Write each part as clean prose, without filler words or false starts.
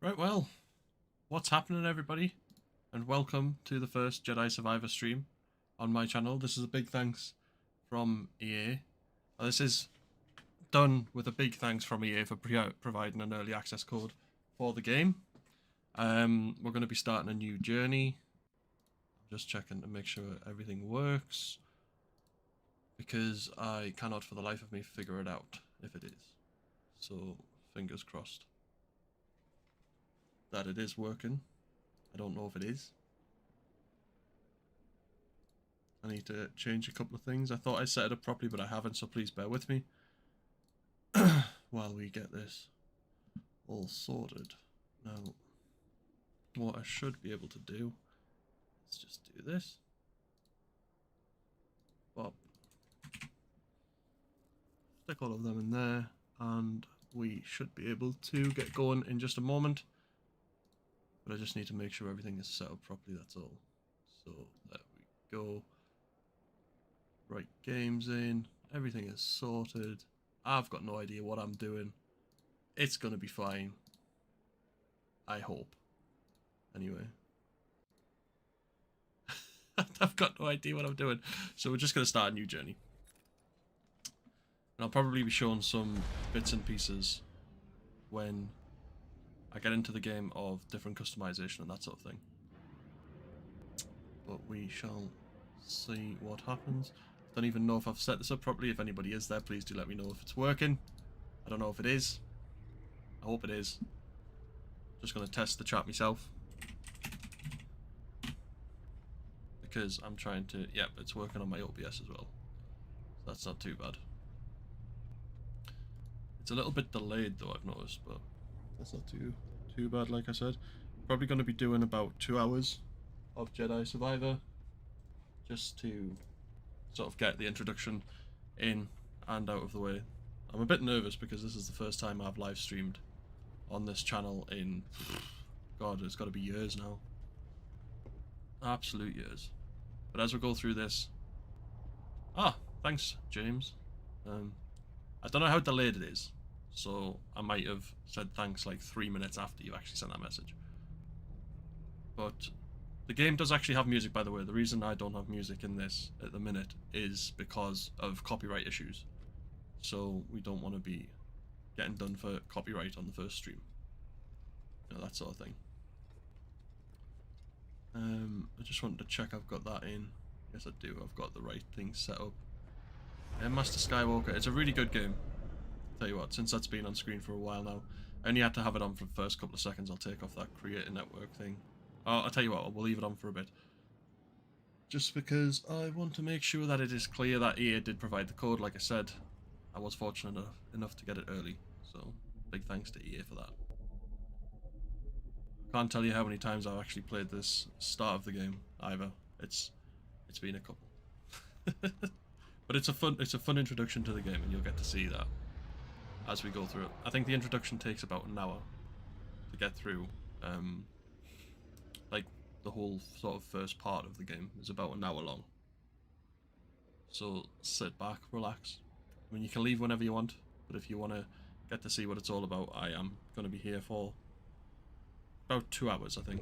Right, well, what's happening, everybody? And welcome to the first Jedi Survivor stream on my channel. This is a big thanks from EA. This is done with a big thanks from EA for providing an early access code for the game. We're going to be starting a new journey. I'm just checking to make sure everything works, because I cannot for the life of me figure it out if it is. So, fingers crossed that it is working. I don't know if it is. I need to change a couple of things. I thought I set it up properly, but I haven't, so please bear with me while we get this all sorted. Now, what I should be able to do is just do this. Bop. Stick all of them in there, and we should be able to get going in just a moment. But I just need to make sure everything is set up properly, that's all. So, there we go. Right, games in. Everything is sorted. I've got no idea what I'm doing. It's gonna be fine. I hope. Anyway. I've got no idea what I'm doing. So we're just gonna start a new journey. And I'll probably be showing some bits and pieces when I get into the game of different customization and that sort of thing. But we shall see what happens. Don't even know if I've set this up properly. If anybody is there, please do let me know if it's working. I don't know if it is. I hope it is. Just going to test the chat myself, because I'm trying to... Yep, it's working on my OBS as well. So that's not too bad. It's a little bit delayed though, I've noticed, but that's not too bad, like I said. Probably going to be doing about 2 hours of Jedi Survivor, just to sort of get the introduction in and out of the way. I'm a bit nervous because this is the first time I've live streamed on this channel in, God, it's got to be years now. Absolute years. But as we go through this... Ah, thanks, James. I don't know how delayed it is, so I might have said thanks like 3 minutes after you actually sent that message. But the game does actually have music, by the way. The reason I don't have music in this at the minute is because of copyright issues. So we don't want to be getting done for copyright on the first stream. You know, that sort of thing. I just wanted to check I've got that in. Yes, I do. I've got the right thing set up. Master Skywalker. It's a really good game. Tell you what, since that's been on screen for a while now, I only had to have it on for the first couple of seconds. I'll take off that create a network thing. I'll tell you what, we'll leave it on for a bit. Just because I want to make sure that it is clear that EA did provide the code. Like I said, I was fortunate enough to get it early. So, big thanks to EA for that. Can't tell you how many times I've actually played this start of the game either. It's been a couple. But it's a fun introduction to the game, and you'll get to see that as we go through it. I think the introduction takes about an hour to get through. Like, the whole sort of first part of the game is about an hour long. So sit back, relax. I mean, you can leave whenever you want, but if you want to get to see what it's all about, I am going to be here for about 2 hours, I think.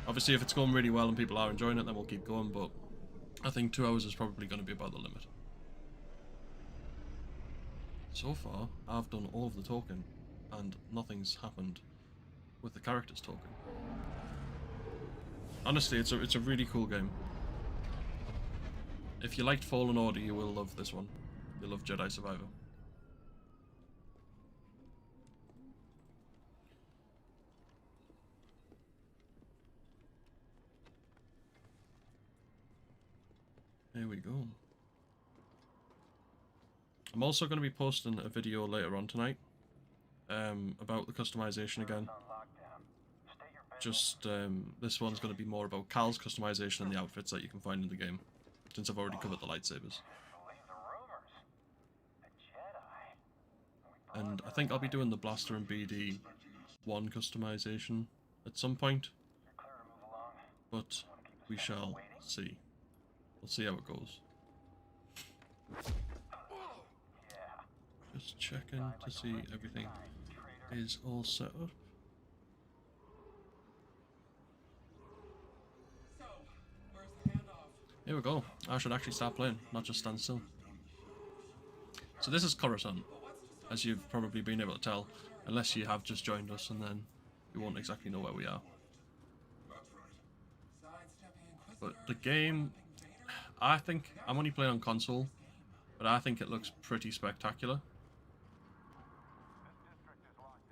Obviously, if it's going really well and people are enjoying it, then we'll keep going, but I think 2 hours is probably going to be about the limit. So far, I've done all of the talking, and nothing's happened with the characters talking. Honestly, it's a really cool game. If you liked Fallen Order, you will love this one. You'll love Jedi Survivor. Here we go. I'm also going to be posting a video later on tonight about the customization again. Just, this one's going to be more about Cal's customization and the outfits that you can find in the game, since I've already covered the lightsabers. And I think I'll be doing the Blaster and BD 1 customization at some point, but we shall see. We'll see how it goes. Just checking to see everything is all set up. Here we go. I should actually start playing, not just stand still. So this is Coruscant, as you've probably been able to tell, unless you have just joined us, and then you won't exactly know where we are. But the game, I think, I'm only playing on console, but I think it looks pretty spectacular.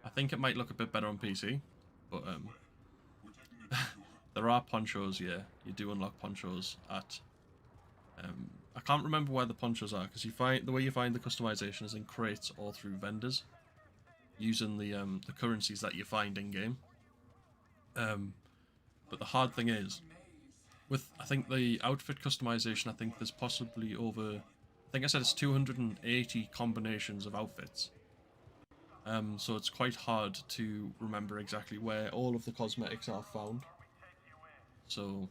I think it might look a bit better on PC, but there are ponchos, yeah. You do unlock ponchos at... I can't remember where the ponchos are, because the way you find the customization is in crates or through vendors, using the currencies that you find in-game. But the hard thing is, with, I think, the outfit customization, I think there's possibly over... I think I said it's 280 combinations of outfits. So it's quite hard to remember exactly where all of the cosmetics are found. So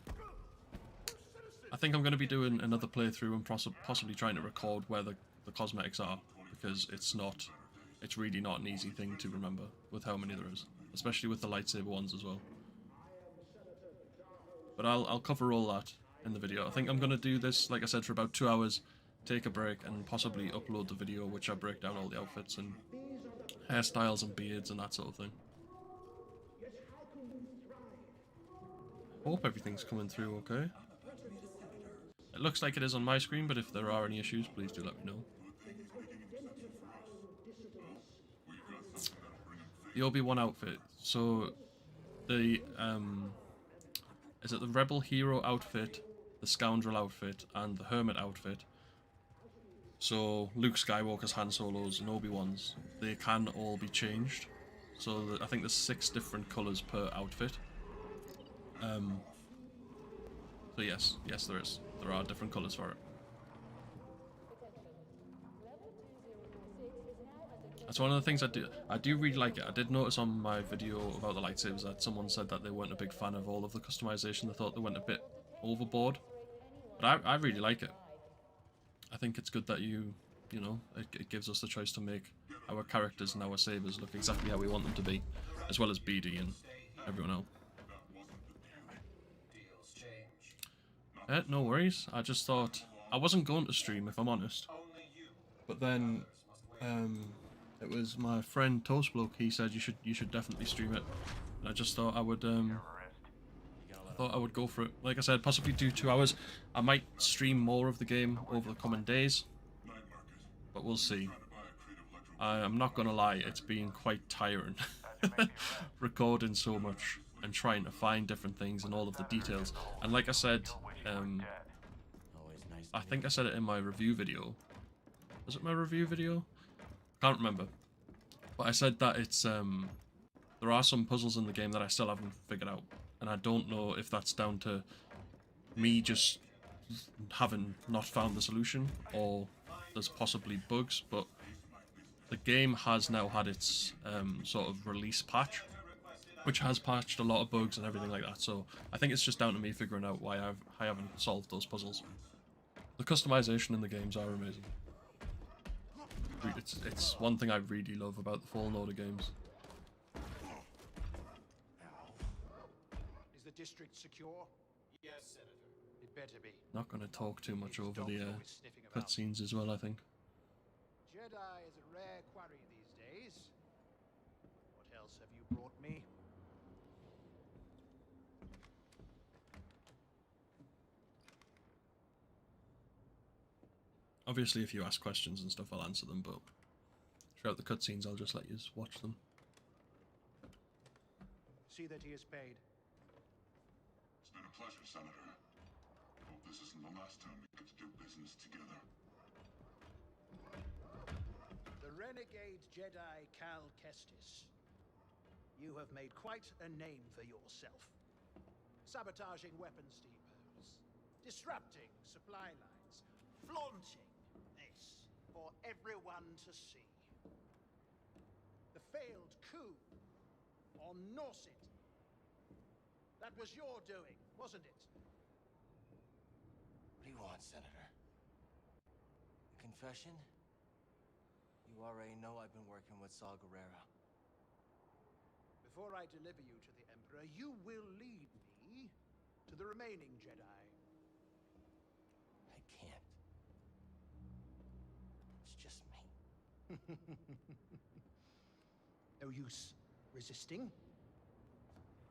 I think I'm going to be doing another playthrough and possibly trying to record where the cosmetics are, because it's really not an easy thing to remember with how many there is, especially with the lightsaber ones as well. But I'll cover all that in the video. I think I'm going to do this, like I said, for about 2 hours, take a break, and possibly upload the video which I break down all the outfits and hairstyles and beards and that sort of thing. Hope everything's coming through okay. It looks like it is on my screen, but if there are any issues, please do let me know. The Obi-Wan outfit. So, the, is it the Rebel Hero outfit, the Scoundrel outfit, and the Hermit outfit? So, Luke Skywalker's, Han Solo's, and Obi-Wan's, they can all be changed. So, I think there's 6 different colours per outfit. So yes, there is. There are different colours for it. That's one of the things I do really like it. I did notice on my video about the lightsabers that someone said that they weren't a big fan of all of the customization. They thought they went a bit overboard. But I really like it. I think it's good that you know, it gives us the choice to make our characters and our sabers look exactly how we want them to be, as well as BD and everyone else. No worries. I just thought I wasn't going to stream, if I'm honest. But then it was my friend Toastbloke. He said you should definitely stream it, and I just thought I would go for it. Like I said, possibly do 2 hours. I might stream more of the game over the coming days, but we'll see. I'm not gonna lie, it's been quite tiring recording so much and trying to find different things and all of the details. And like I said, I think I said it in my review video. Was it my review video? Can't remember. But I said that it's there are some puzzles in the game that I still haven't figured out, and I don't know if that's down to me just having not found the solution, or there's possibly bugs. But the game has now had its sort of release patch, which has patched a lot of bugs and everything like that. So I think it's just down to me figuring out why I haven't solved those puzzles. The customization in the games are amazing. It's one thing I really love about the Fallen Order games. Is the district secure? Yes, Senator. It better be. Not going to talk too much over the cutscenes as well, I think. Jedi is a rare quarry these days. What else have you brought me? Obviously, if you ask questions and stuff, I'll answer them, but throughout the cutscenes, I'll just let you watch them. See that he is paid. It's been a pleasure, Senator. Hope this isn't the last time we get to do business together. The renegade Jedi Cal Kestis. You have made quite a name for yourself. Sabotaging weapons depots, disrupting supply lines, flaunting this for everyone to see. The failed coup on Norset. That was your doing, wasn't it? What do you want, Senator? A confession? You already know I've been working with Saw Gerrera. Before I deliver you to the Emperor, you will lead me to the remaining Jedi. No use resisting.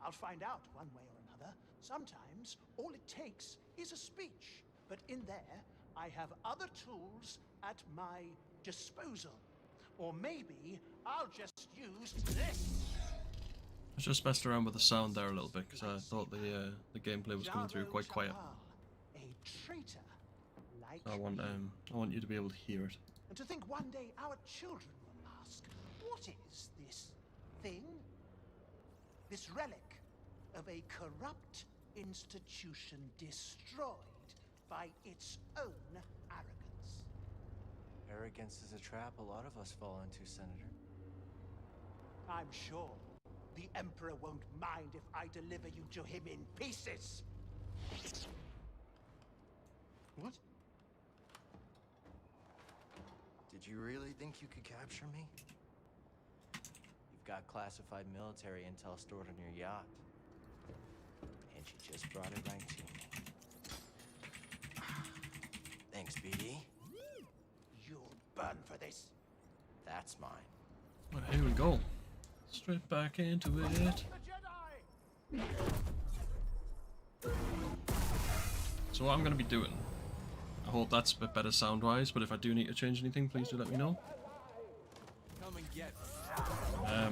I'll find out one way or another. Sometimes all it takes is a speech. But in there, I have other tools at my disposal. Or maybe I'll just use this. I just messed around with the sound there a little bit because I thought the gameplay was coming through quite quiet. A traitor like So I want you to be able to hear it. And to think one day our children will ask, what is this thing? This relic of a corrupt institution destroyed by its own arrogance. Arrogance is a trap a lot of us fall into, Senator. I'm sure the Emperor won't mind if I deliver you to him in pieces. What? Did you really think you could capture me? You've got classified military intel stored on your yacht. And you just brought it right to me. Thanks, BD. You'll burn for this. That's mine. Well, here we go. Straight back into it. The Jedi! So what I'm going to be doing, I hope that's a bit better sound-wise, but if I do need to change anything, please do let me know. Come and get But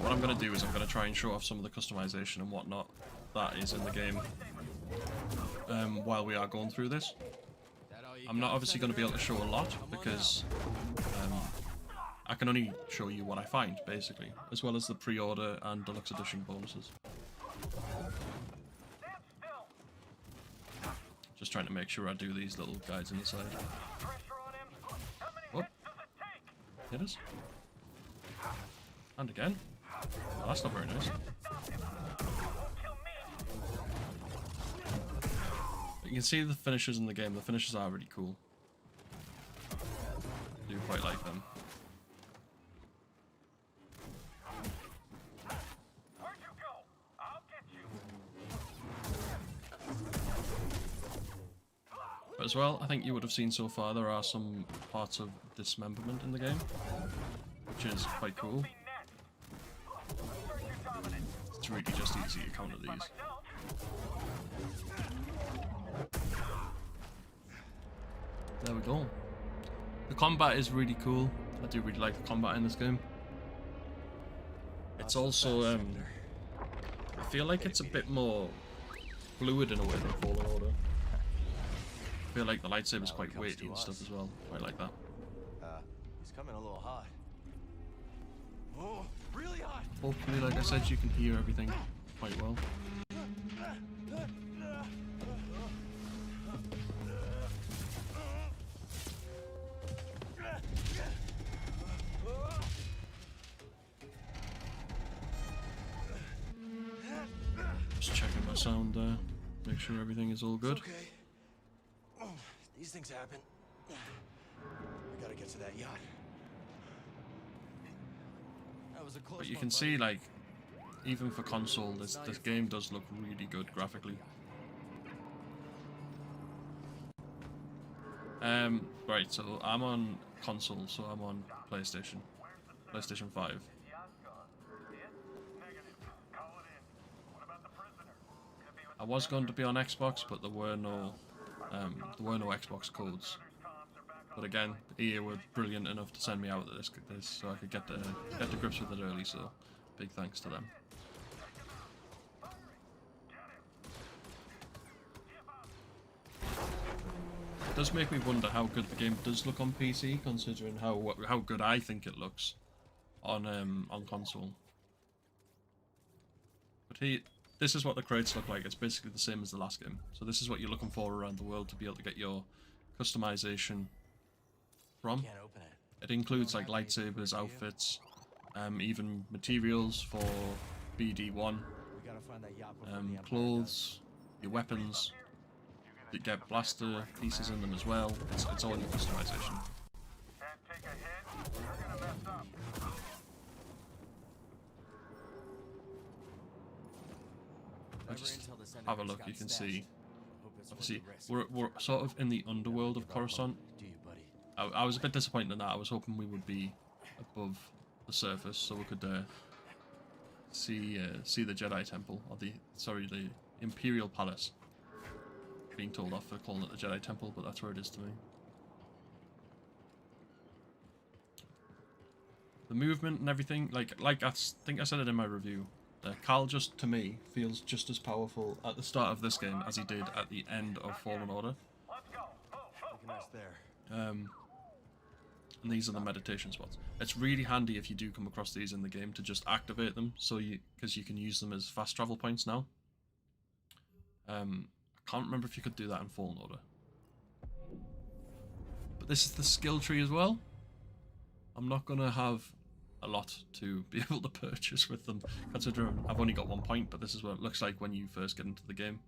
what I'm going to do is I'm going to try and show off some of the customization and whatnot that is in the game while we are going through this. I'm not obviously going to be able to show a lot because I can only show you what I find, basically, as well as the pre-order and deluxe edition bonuses. Just trying to make sure I do these little guides on the side. Whoop. Hit us. And again. Oh, that's not very nice. But you can see the finishes in the game. The finishes are really cool. I do quite like them. But as well, I think you would have seen so far there are some parts of dismemberment in the game, which is quite cool. It's really just easy to counter these. There we go. The combat is really cool. I do really like the combat in this game. It's also, I feel like it's a bit more fluid in a way than Fallen Order. I feel like the lightsaber is quite weighty and stuff as well. Quite like that. He's coming a little hot. Oh, really hot. Hopefully, like I said, you can hear everything quite well. Just checking my sound there, make sure everything is all good. Okay. These things happen. We gotta get to that yacht. That was a close But you one, can buddy. see, like, even for console, this game does look really good graphically. Right, so I'm on console, so I'm on PlayStation 5. I was going to be on Xbox, but there were no Xbox codes. But again, EA were brilliant enough to send me out this so I could get to grips with it early. So, big thanks to them. It does make me wonder how good the game does look on PC, considering how good I think it looks on console. But this is what the crates look like. It's basically the same as the last game. So this is what you're looking for around the world to be able to get your customization from. Can't open it. It includes like lightsabers, outfits, even materials for BD1, We gotta find that yacht before the Empire clothes, your weapons. You get blaster pieces in them as well. It's all in your customization. Can't take a hit, you're gonna mess up. I just Whatever intel the Senators have a look. got You can stashed. see. Hope it's worth Obviously, the risk. we're sort of in the underworld of Coruscant. Do you, buddy? I was a bit disappointed in that. I was hoping we would be above the surface so we could see the Jedi Temple, or the Imperial Palace. Being told off for calling it the Jedi Temple, but that's where it is to me. The movement and everything, like I think I said it in my review. Cal just, to me, feels just as powerful at the start of this game as he did at the end of Fallen Order. Looking nice there. And these are the meditation spots. It's really handy if you do come across these in the game to just activate them, because you can use them as fast travel points now. I can't remember if you could do that in Fallen Order. But this is the skill tree as well. I'm not gonna have a lot to be able to purchase with them, considering I've only got 1 point, but this is what it looks like when you first get into the game.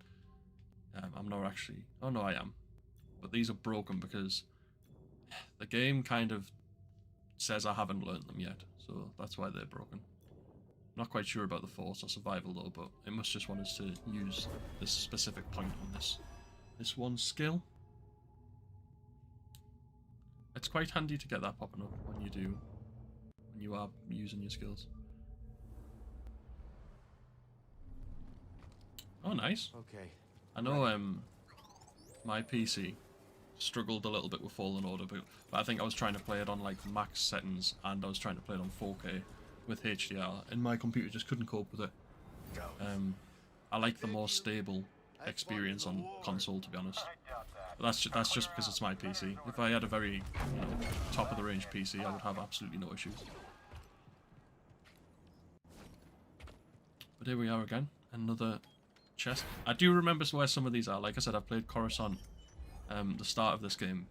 I'm not actually... Oh no, I am. But these are broken because the game kind of says I haven't learned them yet, so that's why they're broken. Not quite sure about the Force or survival though, but it must just want us to use this specific point on this one skill. It's quite handy to get that popping up when you are using your skills. Oh, nice. Okay. I know my PC struggled a little bit with Fallen Order, but I think I was trying to play it on like max settings, and I was trying to play it on 4K with HDR, and my computer just couldn't cope with it. I like the more stable experience on console, to be honest. But that's just because it's my PC. If I had a very top of the range PC, I would have absolutely no issues. But here we are again, another chest. I do remember where some of these are. Like I said, I've played Coruscant, the start of this game,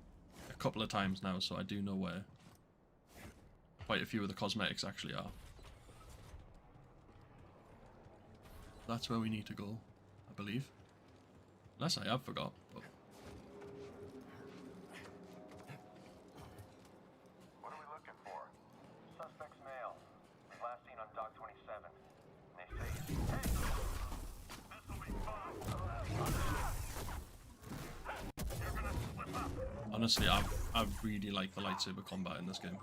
a couple of times now, so I do know where quite a few of the cosmetics actually are. That's where we need to go, I believe. Unless I have forgot. But... What are we looking for? Suspect's male. Last seen on Dock 27. They say, hey! This'll be fun! You're gonna slip up! Honestly, I really like the lightsaber combat in this game.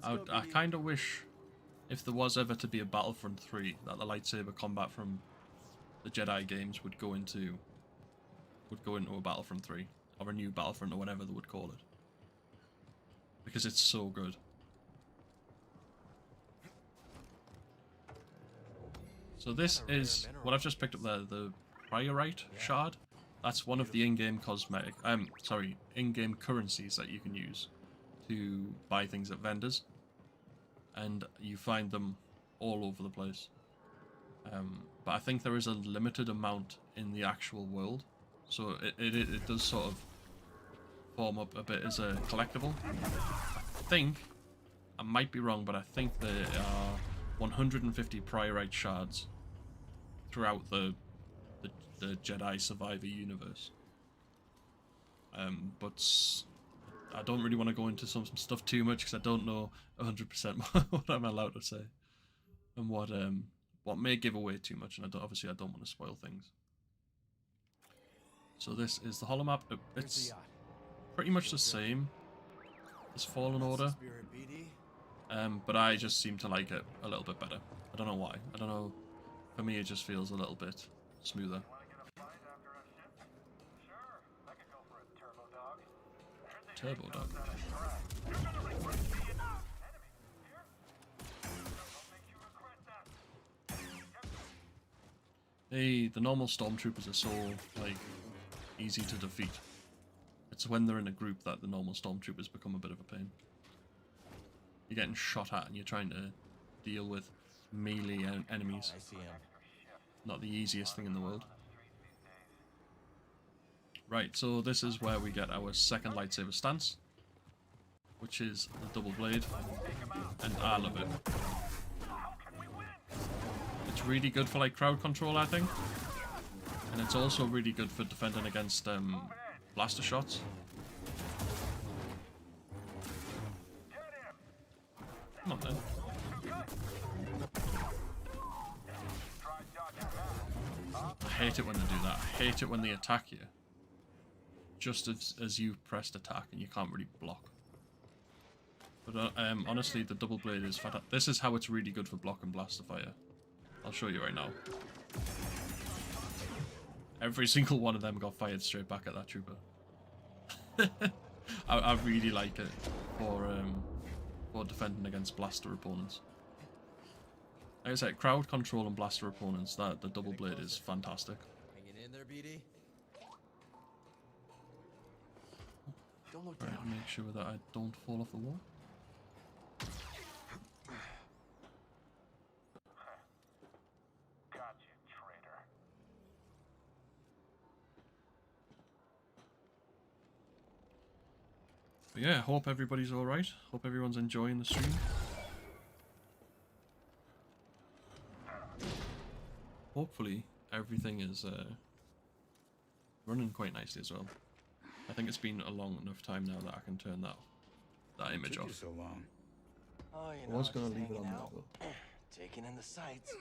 I kind of wish, if there was ever to be a Battlefront 3, that the lightsaber combat from the Jedi games would go into a Battlefront 3, or a new Battlefront, or whatever they would call it. Because it's so good. So this is what I've just picked up there, the Priorite Shard. That's one of the in-game in-game currencies that you can use to buy things at vendors, and you find them all over the place. But I think there is a limited amount in the actual world, so it does sort of form up a bit as a collectible. I think, I might be wrong, but I think there are 150 Priorite Shards throughout the Jedi Survivor universe. But I don't really want to go into some stuff too much because I don't know 100% what I'm allowed to say, and what may give away too much, and obviously I don't want to spoil things. So this is the holomap. It's pretty much the same as Fallen Order, but I just seem to like it a little bit better. I don't know why. I don't know. For me, it just feels a little bit smoother. Turbo Dog. The normal stormtroopers are so like easy to defeat. It's when they're in a group that the normal stormtroopers become a bit of a pain. You're getting shot at and you're trying to deal with melee enemies. I see him. Not the easiest thing in the world. Right, so this is where we get our second lightsaber stance, which is the double blade, and I love it. It's really good for like crowd control, I think, and it's also really good for defending against blaster shots. Come on then. I hate it when they do that. I hate it when they attack you just as you pressed attack, and you can't really block. But honestly, the double blade is fantastic. This is how it's really good for block and blaster fire. I'll show you right now. Every single one of them got fired straight back at that trooper. I really like it for defending against blaster opponents. Like I said, crowd control and blaster opponents, the double blade is fantastic. Hanging in there, BD. Don't look Right, down. make sure that I don't fall off the wall. Got you, traitor. But yeah, hope everybody's alright. Hope everyone's enjoying the stream. Hopefully everything is running quite nicely as well. I think it's been a long enough time now that I can turn that image Took off. you so long. Oh, you I know, was gonna just leave it on hanging there, out, but taking in the sights.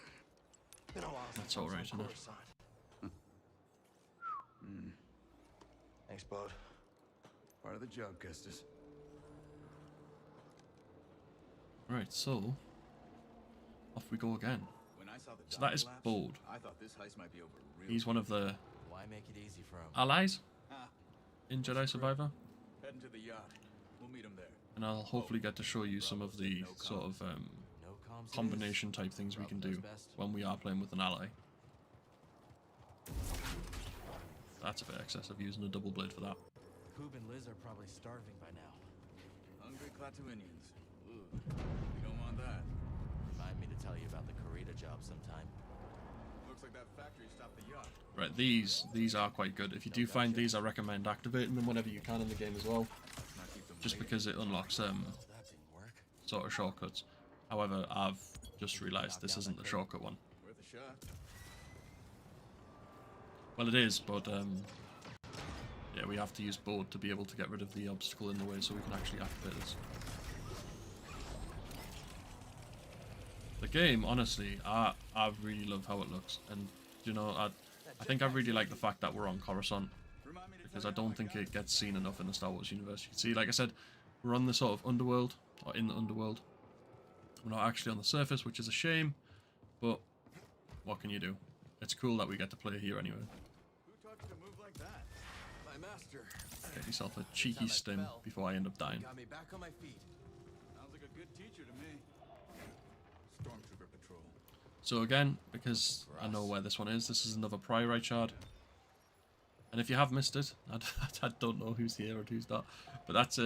Been a while since That's I was all on right, isn't it? Coruscant. Hmm. Thanks, bud. Part of the job, Kestis. right, so off we go again. When I saw the So that is collapse, Bold. I thought this heist might be over real He's one of the Why make it easy for him? allies Ah, in Jedi Survivor, heading to the yacht. We'll meet him there. and I'll hopefully get to show you some of the sort of No comms. it is. combination type things we can do when we are playing with an ally. That's a bit excessive using a double blade for that. Coob and Liz are probably starving by now. Hungry Klatooinians. Ooh, we don't want that. Remind me to tell you about the Karita job sometime. Looks like that factory stopped the yacht. Right, these are quite good. If you do find these, I recommend activating them whenever you can in the game as well, Let's not keep them just waiting. because it unlocks Oh, that didn't work. sort of shortcuts. However, I've just realised this isn't the shortcut one. Worth a shot. Well, it is, but yeah, we have to use board to be able to get rid of the obstacle in the way so we can actually activate this. The game, honestly, I really love how it looks, and you know, I think I really like the fact that we're on Coruscant, Remind me to because tell I you how don't think got it gets seen enough in the Star Wars universe. You can see, like I said, we're on the sort of underworld, or in the underworld. We're not actually on the surface, which is a shame, but what can you do? It's cool that we get to play here anyway. Who taught you to move like that? My master. Get yourself a cheeky stim before I end up dying. Got me back on my feet. Sounds like a good teacher to me. Stormtrooper patrol. So again, because I know where this one is, this is another priorite shard. And if you have missed it, I don't know who's here or who's not, but that's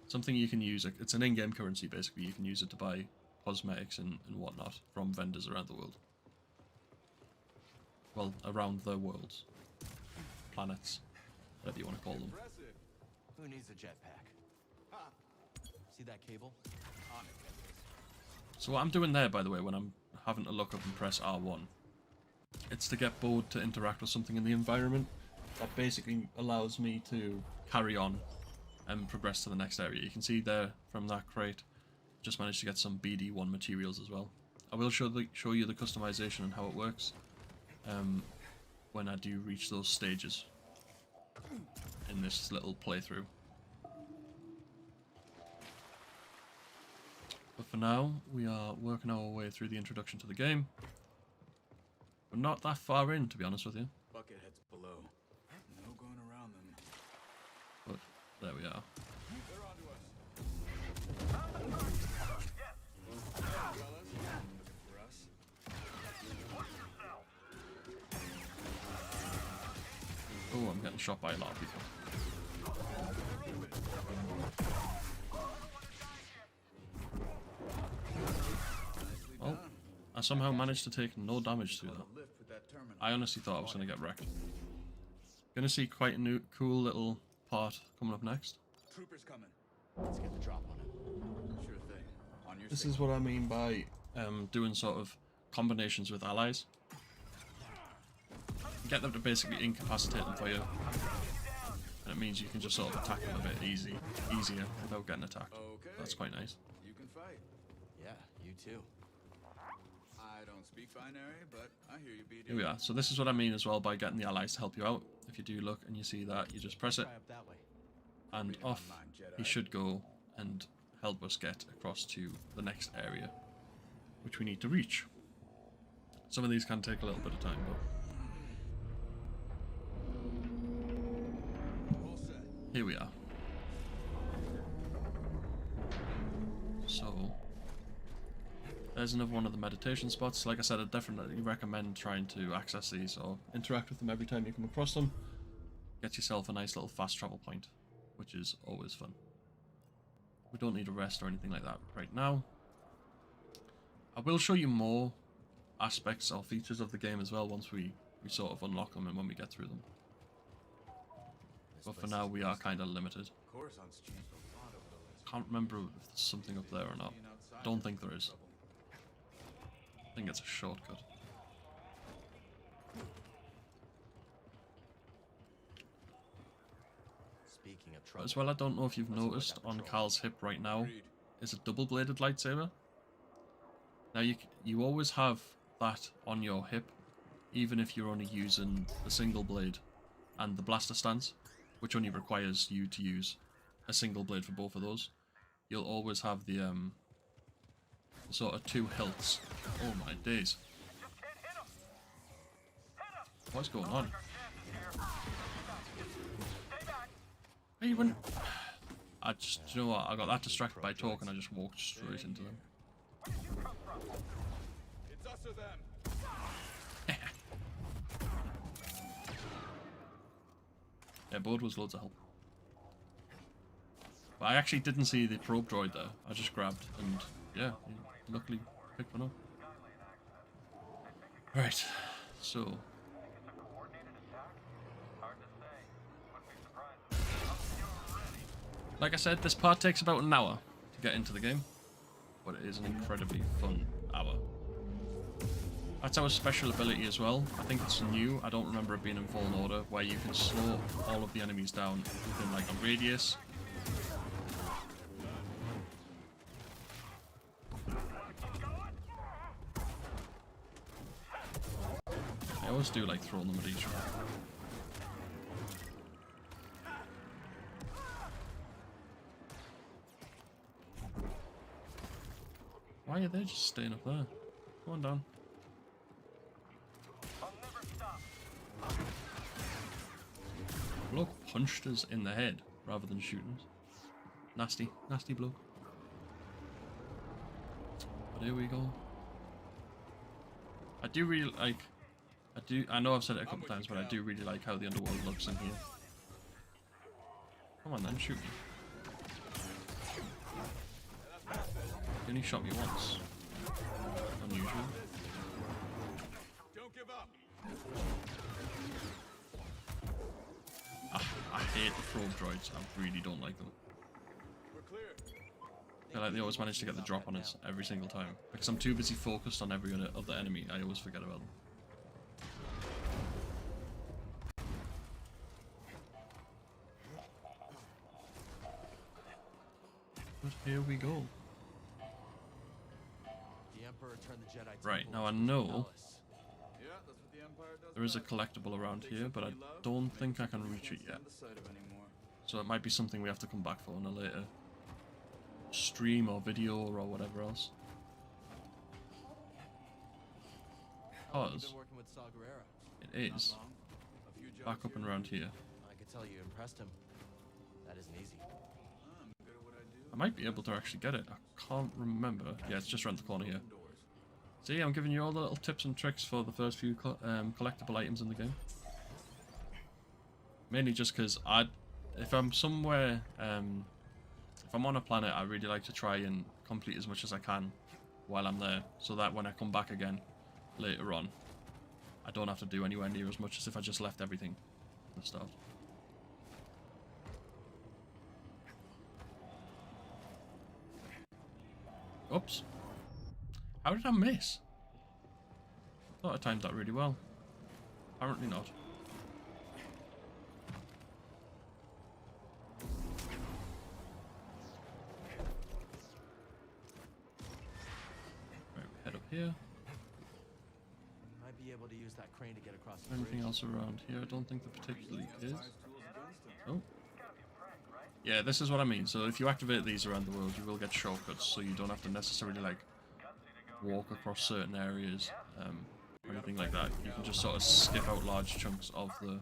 something you can use. It's an in-game currency, basically. You can use it to buy cosmetics and whatnot from vendors around the world. Well, around the worlds. Planets. Whatever you want to call them. Impressive. Who needs a jetpack? Ha! See that cable? On it, Kestis. So what I'm doing there, by the way, when I'm having to look up and press R1, it's to get bored to interact with something in the environment. That basically allows me to carry on and progress to the next area. You can see there from that crate, just managed to get some BD1 materials as well. I will show you the customization and how it works when I do reach those stages in this little playthrough. But for now, we are working our way through the introduction to the game. We're not that far in, to be honest with you, Buckethead's below. No going around them. but there we are. They're onto us. Fellas, looking for us. Oh, I'm getting shot by a lot of people. Oh, I somehow managed to take no damage through that. Lift with that terminal. I honestly thought I was going to get wrecked. Gonna see quite a new, cool little part coming up next. Troopers coming. Let's get the drop on it. Sure thing. On your This is what I mean by doing sort of combinations with allies. Get them to basically incapacitate them for you. And it means you can just sort of attack them a bit easier without getting attacked. Okay. That's quite nice. You can fight. Yeah, you too. I don't don't speak binary, but I hear you, BD. Here we are. So this is what I mean as well by getting the allies to help you out. If you do look and you see that, you just press it, Try up that way. and Reading off my mind, Jedi. he should go and help us get across to the next area, which we need to reach. Some of these can take a little bit of time, but All set. here we are. So there's another one of the meditation spots. Like I said, I definitely recommend trying to access these or interact with them every time you come across them. Get yourself a nice little fast travel point, which is always fun. We don't need a rest or anything like that right now. I will show you more aspects or features of the game as well once we sort of unlock them and when we get through them. But for now we are kind of limited. Coruscant's changed a lot over the last Can't remember if there's something up there or not. being outside. Don't think there is. I think it's a shortcut. Speaking of But trouble, as well, I don't know if you've Let's look noticed at on patrol. Cal's hip right now Agreed. is a double-bladed lightsaber. Now you always have that on your hip, even if you're only using the single blade and the blaster stance, which only requires you to use a single blade for both of those. You'll always have the sort of two hilts. Oh my days! What's going on? Hey, you went. I just, you know what? I got that distracted by talking. I just walked straight into them. It's us or them. Yeah, Bode was loads of help. But I actually didn't see the probe droid there. I just grabbed and yeah, luckily picked one up. Right, so like I said, this part takes about an hour to get into the game, but it is an incredibly fun hour. That's our special ability as well. I think it's new. I don't remember it being in Fallen Order, where you can slow all of the enemies down within like a radius. I always do like throwing them at each other. Why are they just staying up there? Go on down. Bloke punched us in the head rather than shooting us. Nasty, nasty bloke. But here we go. I do really like. I know I've said it a couple times, but I do really like how the underworld looks in here. Come on then, shoot me. He only shot me once. Unusual. Don't give up. I hate the probe droids. I really don't like them. We're clear. I feel like they always manage to get the drop on us every single time. Because I'm too busy focused on every other enemy, I always forget about them. But here we go. the Emperor turned the Jedi Right, Temple now I into his know palace. Yeah, that's what the Empire does. there is a best. collectible around Takes here, but I something you love, don't makes think I something can you reach it can't yet. stand the sight of anymore. So it might be something we have to come back for in a later stream or video or whatever else. How long have you Because been working with Saw Gerrera? it is Not long. A few jobs back up here and around here. I could tell you impressed him. That isn't easy. I'm good at what I do. I might be able to actually get it. I can't remember. Yeah, it's just around the corner here. Doors. See, I'm giving you all the little tips and tricks for the first few collectible items in the game. Mainly just because if I'm somewhere, if I'm on a planet, I really like to try and complete as much as I can while I'm there, so that when I come back again later on, I don't have to do anywhere near as much as if I just left everything at the start. Oops. How did I miss? I thought I timed that really well. Apparently not. Right, we head up here. be able to use that crane to get across the Anything bridge. else around here? I don't think there particularly is. Tools against him. Oh. Yeah, this is what I mean. So if you activate these around the world, you will get shortcuts, so you don't have to necessarily like walk across certain areas or anything like that. You can just sort of skip out large chunks of the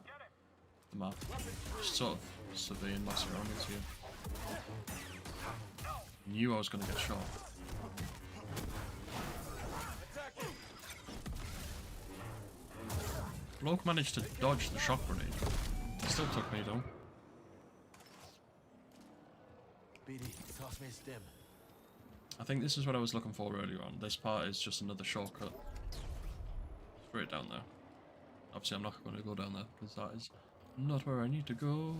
map. Just sort of surveying my surroundings here. Knew I was going to get shot. Bloke managed to dodge the shock grenade. He still took me though. BD, toss me a stim. I think this is what I was looking for earlier on. This part is just another shortcut. Straight down there. Obviously I'm not going to go down there because that is not where I need to go.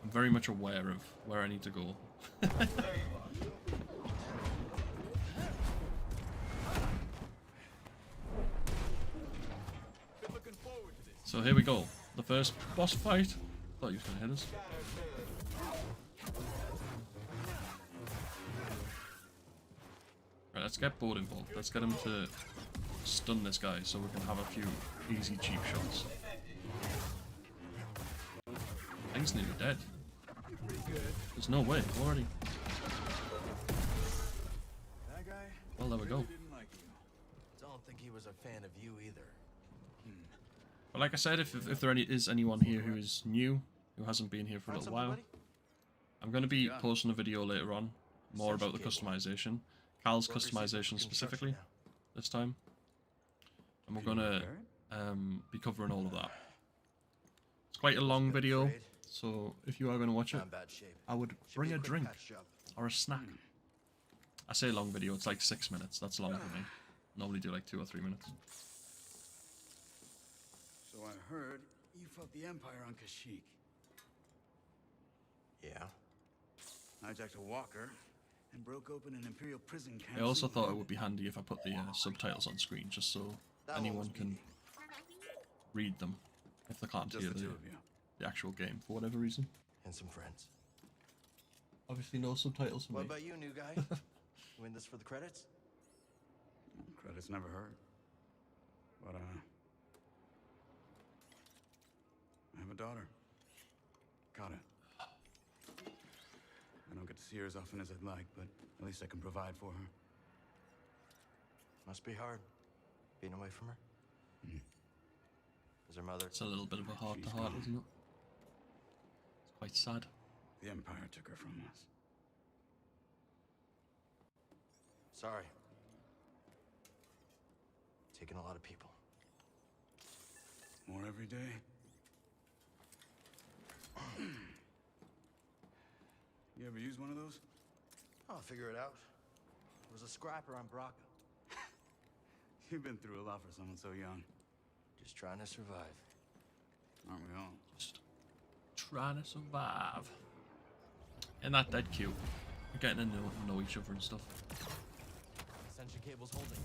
I'm very much aware of where I need to go. So here we go. The first boss fight. Thought he was going to hit us. Right, let's get Board involved. Let's get him to stun this guy so we can have a few easy cheap shots. Thing's nearly dead. There's no way, already. That guy Well, there we go. didn't like you. Don't think he was a fan of you either. But like I said, if there is anyone here who is new, who hasn't been here for a little while, I'm going to be posting a video later on, more about the customization. Cal's customization specifically, this time. And we're going to be covering all of that. It's quite a long video, so if you are going to watch it, I would bring a drink or a snack. I say long video, it's like 6 minutes, that's long for me. Normally do like 2 or 3 minutes. So I heard you fought the Empire on Kashyyyk. Yeah. Hijacked a walker and broke open an Imperial prison camp. I also thought it would be handy if I put the subtitles on screen, just so anyone can read them if they can't Just hear the two of you. the actual game for whatever reason. And some friends. Obviously no subtitles for What me. about you, new guy? You in this for the credits? Credits never hurt. But I have a daughter. Got it. I don't get to see her as often as I'd like, but at least I can provide for her. Must be hard, being away from her. Is her mother? It's a little bit of a heart-to-heart, isn't it? It's quite sad. The Empire took her from us. Sorry. Taking a lot of people. More every day. You ever use one of those? I'll figure it out. It was a scrapper on Braca. You've been through a lot for someone so young. Just trying to survive. Aren't we all? Just trying to survive. And that cute. We're getting to know each other and stuff. Ascension cable's holding.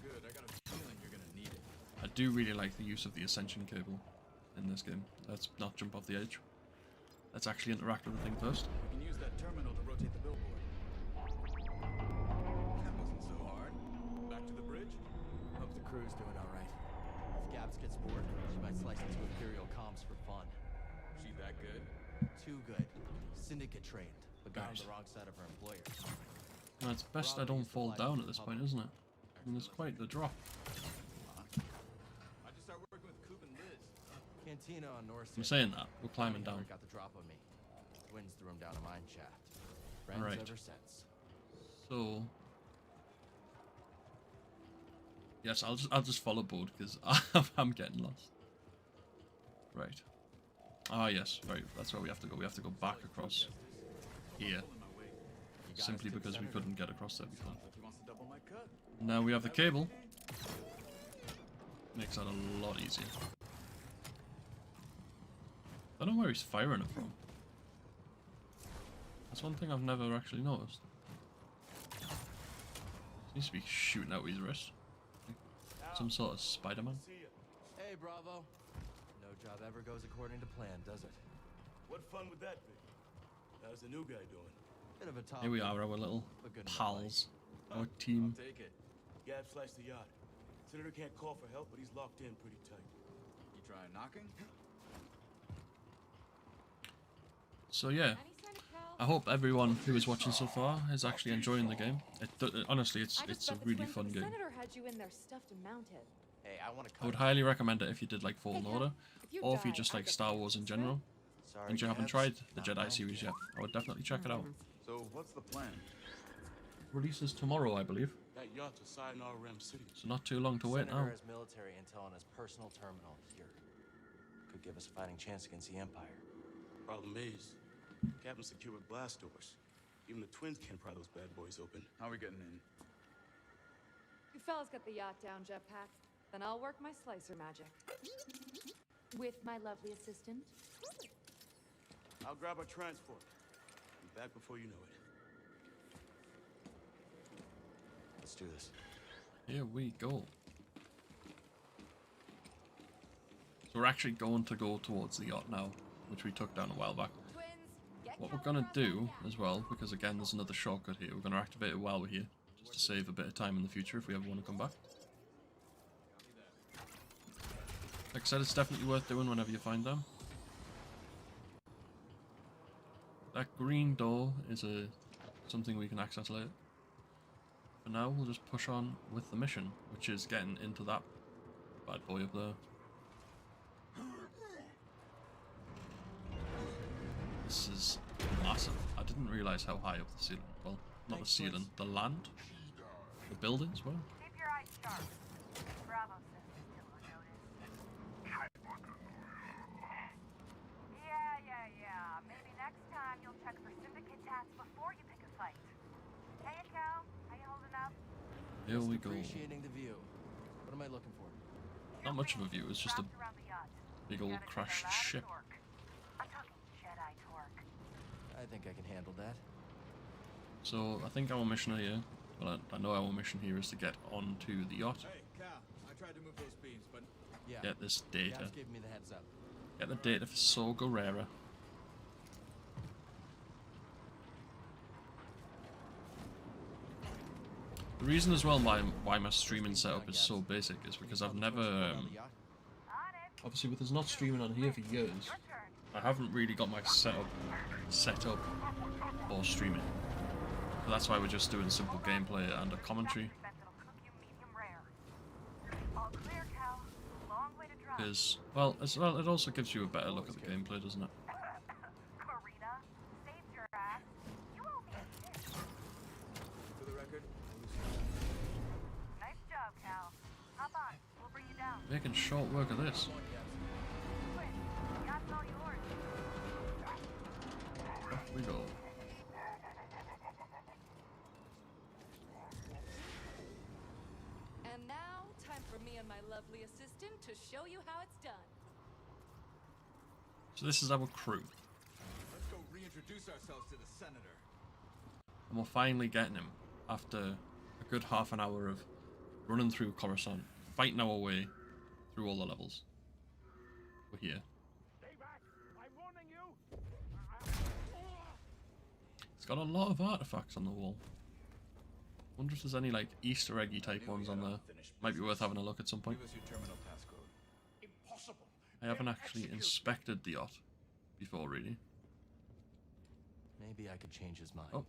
Good, I got a feeling you're gonna need it. I do really like the use of the Ascension cable in this game. Let's not jump off the edge. Let's actually interact with the thing first. We can use that terminal to rotate the billboard. That wasn't so hard. Back to the bridge? Hope the crew's doing all right. If Gabs gets bored, she might slice into Imperial comms for fun. She that good? Too good. Syndicate trained, but got on Right. the wrong side of her employer. Well, it's best I don't fall down at this point, isn't it? I mean, it's quite the drop. I just started working with Coop and Liz. Cantina on North. I'm saying that. We're climbing down. Got the drop on me. Twins threw him down a mine shaft. Friends Right. ever since. So yes, I'll just follow board because I'm getting lost. Right. Ah yes, right. That's where we have to go. We have to go back across here, simply because we couldn't get across there before. He wants to double my cut. Now we have the cable. Makes that a lot easier. I don't know where he's firing it from. That's one thing I've never actually noticed. Seems to be shooting out his wrist. Like some sort of Spider-Man. Hey, Bravo. No job ever goes according to plan, does it? What fun would that be? How's the new guy doing? Bit of a top. Here we are, our little but good enough pals. Our team. Take it. Gab sliced the yacht. Senator can't call for help, but he's locked in pretty tight. You try knocking? So yeah, I hope everyone who is watching so far is actually enjoying the game. Honestly, it's a really fun game. Senator had you in there stuffed and mounted. Hey, I want to I would highly recommend it if you did like Fallen Order, or if you just like Star Wars in general, Sorry, and you haven't Gabs, tried the not Jedi my series deal. yet. I would definitely check it out. So what's the plan? Releases tomorrow, I believe, That yacht's a Sayonara Ram City. so not too long to wait Senator now. has military intel on his personal terminal here. Could give us a fighting chance against the Empire. Problem is, Captain secured with blast doors. Even the twins can't pry those bad boys open. How are we getting in? You fellas got the yacht down, Jetpack. Then I'll work my slicer magic. With my lovely assistant. I'll grab our transport. Be back before you know it. Let's do this. Here we go. So we're actually going to go towards the yacht now, which we took down a while back. Twins, get What we're going gonna do as well, because again there's another shortcut here, we're gonna activate it while we're here, just to save a bit of time in the future if we ever want to come back. Like I said, it's definitely worth doing whenever you find them. That green door is something we can access later. For now, we'll just push on with the mission, which is getting into that bad boy up there. This is massive. I didn't realise how high up the ceiling. Well, not the ceiling, the land. The buildings were. Keep your eyes sharp. Bravo says you still on notice. Yeah. Maybe next time you'll check for syndicate tats before you pick a fight. Hey, Cal. How you holding up? Here we go. Appreciating the view. What am I looking for? Not much of a view, it's just a Wrapped around the yacht. big You old gotta take a crashed lot of ship. torque. I'm talking Jedi torque. I think I can handle that. So I think our mission here, well I know our mission here is to get onto the yacht, Hey, Cal. I tried to move those beams, but Yeah. get this data, Gabs gave me the heads up. get the data for Saw Gerrera. The reason as well why my streaming setup is so basic is because I've never, On the yacht? On it. obviously with us not streaming on here for years, Your turn. I haven't really got my setup set up for streaming. So that's why we're just doing simple gameplay and a commentary. That'll cook you medium rare. All clear, Cal. Long way to drive. Because, well, it also gives you a better look at the gameplay, doesn't it? Karina, saved your ass. You owe me a kiss. for the record, Nice job, Cal. Hop on. We'll bring you down. Making short work of this. Quick. Yacht's all yours. Off we go. And now, time for me and my lovely assistant to show you how it's done. So this is our crew, let's go reintroduce ourselves to the senator. and we're finally getting him after a good half an hour of running through Coruscant, fighting our way through all the levels. We're here. Stay back! I'm warning you! It's got a lot of artifacts on the wall. Wonder if there's any like Easter eggy type ones on there. Might be worth having a look at some point. Give us your terminal passcode. Impossible! I haven't actually inspected the yacht before, really. Maybe I could change his mind. Oh.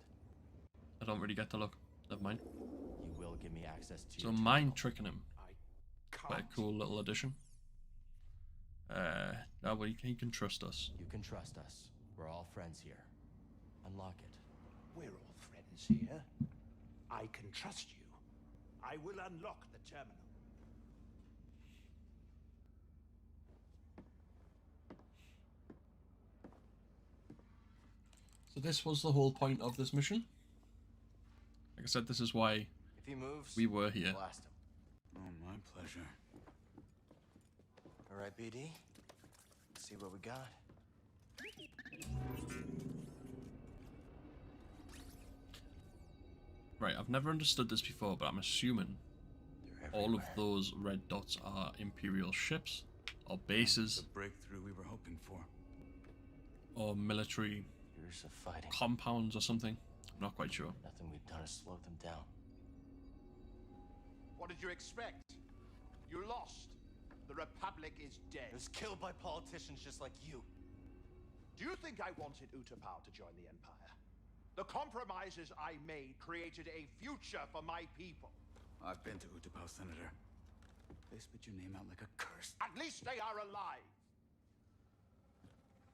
I don't really get to look. Never mind. You will give me access to So your mind terminal. tricking him. I Quite a cool little addition. No, but he can trust us. You can trust us. We're all friends here. Unlock it. We're all friends here. I can trust you. I will unlock the terminal. So this was the whole point of this mission. Like I said, this is why If he moves, we were here. blast him. Oh, my pleasure. All right, BD. Let's see what we got. Right, I've never understood this before, but I'm assuming They're all of everywhere. those red dots are Imperial ships, or bases, The breakthrough we were hoping for. or military Years of fighting. compounds or something. I'm not quite sure. Nothing we've done has slowed them down. What did you expect? You lost. The Republic is dead. It was killed by politicians just like you. Do you think I wanted Utapau to join the Empire? The compromises I made created a future for my people. I've been to Utapau, Senator. They spit your name out like a curse. At least they are alive.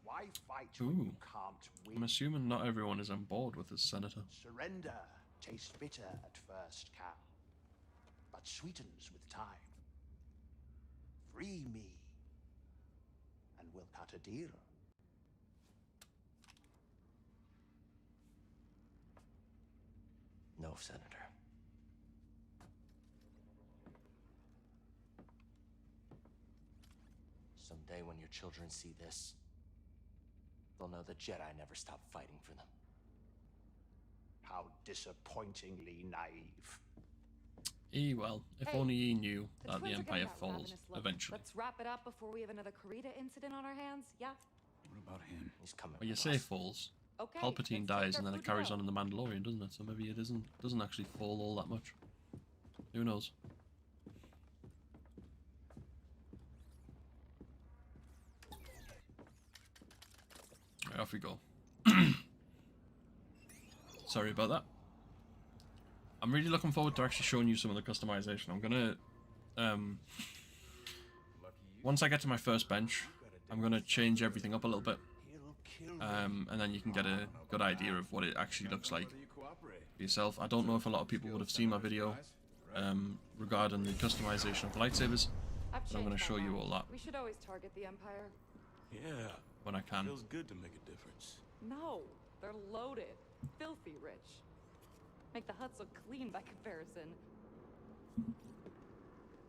Why fight when you can't win? I'm assuming not everyone is on board with this senator. Surrender tastes bitter at first, Cal, but sweetens with time. Free me, and we'll cut a deal. No, Senator. Someday when your children see this, they'll know the Jedi never stopped fighting for them. How disappointingly naive. Well, if Hey, only he knew The that the twins are Empire getting that falls ravenous look. eventually. Let's wrap it up before we have another Karita incident on our hands. Yeah. What about him? He's coming. Well, you with say us. falls. Okay. Palpatine let's take dies their and then it food to carries go. on in The Mandalorian, doesn't it? So maybe it doesn't actually fall all that much. Who knows? Right, off we go. Sorry about that. I'm really looking forward to actually showing you some of the customization. I'm gonna once I get to my first bench, I'm gonna change everything up a little bit. And then you can get a good idea of what it actually looks like for yourself. I don't know if a lot of people would have seen my video regarding the customization of lightsabers, but I'm going to show you all that We should always target the Empire. Yeah. when I can. Feels good to make a difference. No, they're loaded. Filthy rich. Make the huts look clean by comparison.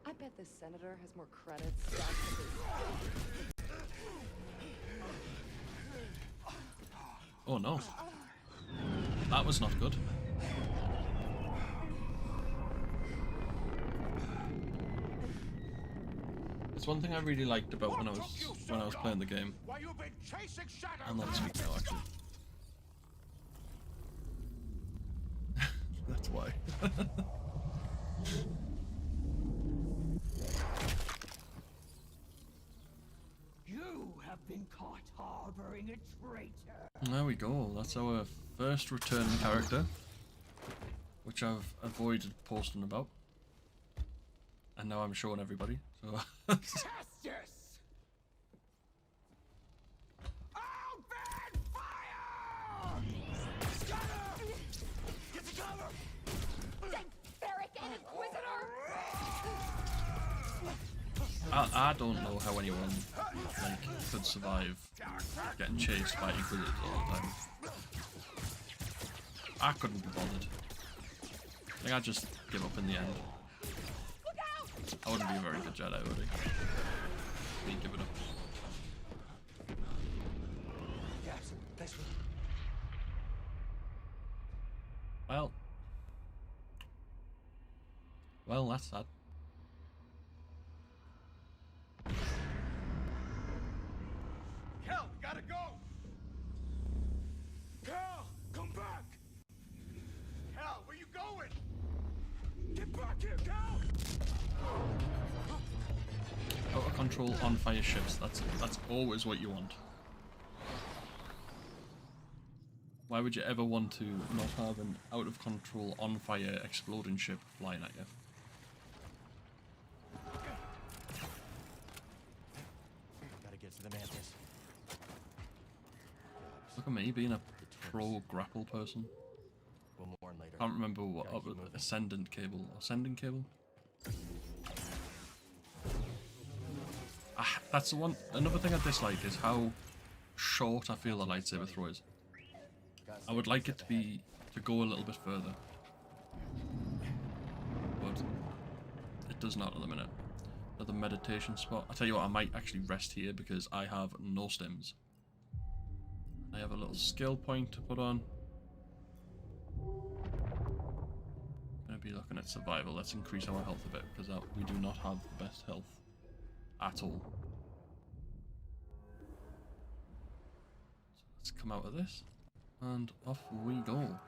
I bet this senator has more credits stacked to his... Oh no. That was not good. It's one thing I really liked about when I was playing the game. Why you've been chasing shadows? I'm not speaking now, actually. That's why. You have been caught harboring a traitor. There we go. That's our first returning character, which I've avoided posting about, and now I'm showing everybody. So. Justice! Open fire! Scatter! Get to cover! Beric and Inquisitor! I don't know how anyone could survive getting chased by Inquisitors all the time. I couldn't be bothered. I think I'd just give up in the end. I wouldn't be a very good Jedi, would I? Me give it up. Yes, thanks for... Well, that's sad. Cal, we gotta go! Cal, come back! Cal, where you going? Get back here, Cal! Out of control on fire ships. That's always what you want. Why would you ever want to not have an out of control on fire exploding ship flying at you? Gotta get to the mantis. Look at me being a pro grapple person. We'll mourn later. Can't remember what Gotta keep moving. ascendant cable. Ascending cable? Ah, that's the one. Another thing I dislike is how short I feel the lightsaber throw is. I would like it to go a little bit further, but it does not at the minute. Another meditation spot. I tell you what, I might actually rest here because I have no stims. I have a little skill point to put on. Gonna be looking at survival. Let's increase our health a bit because we do not have the best health at all. So let's come out of this and off we go.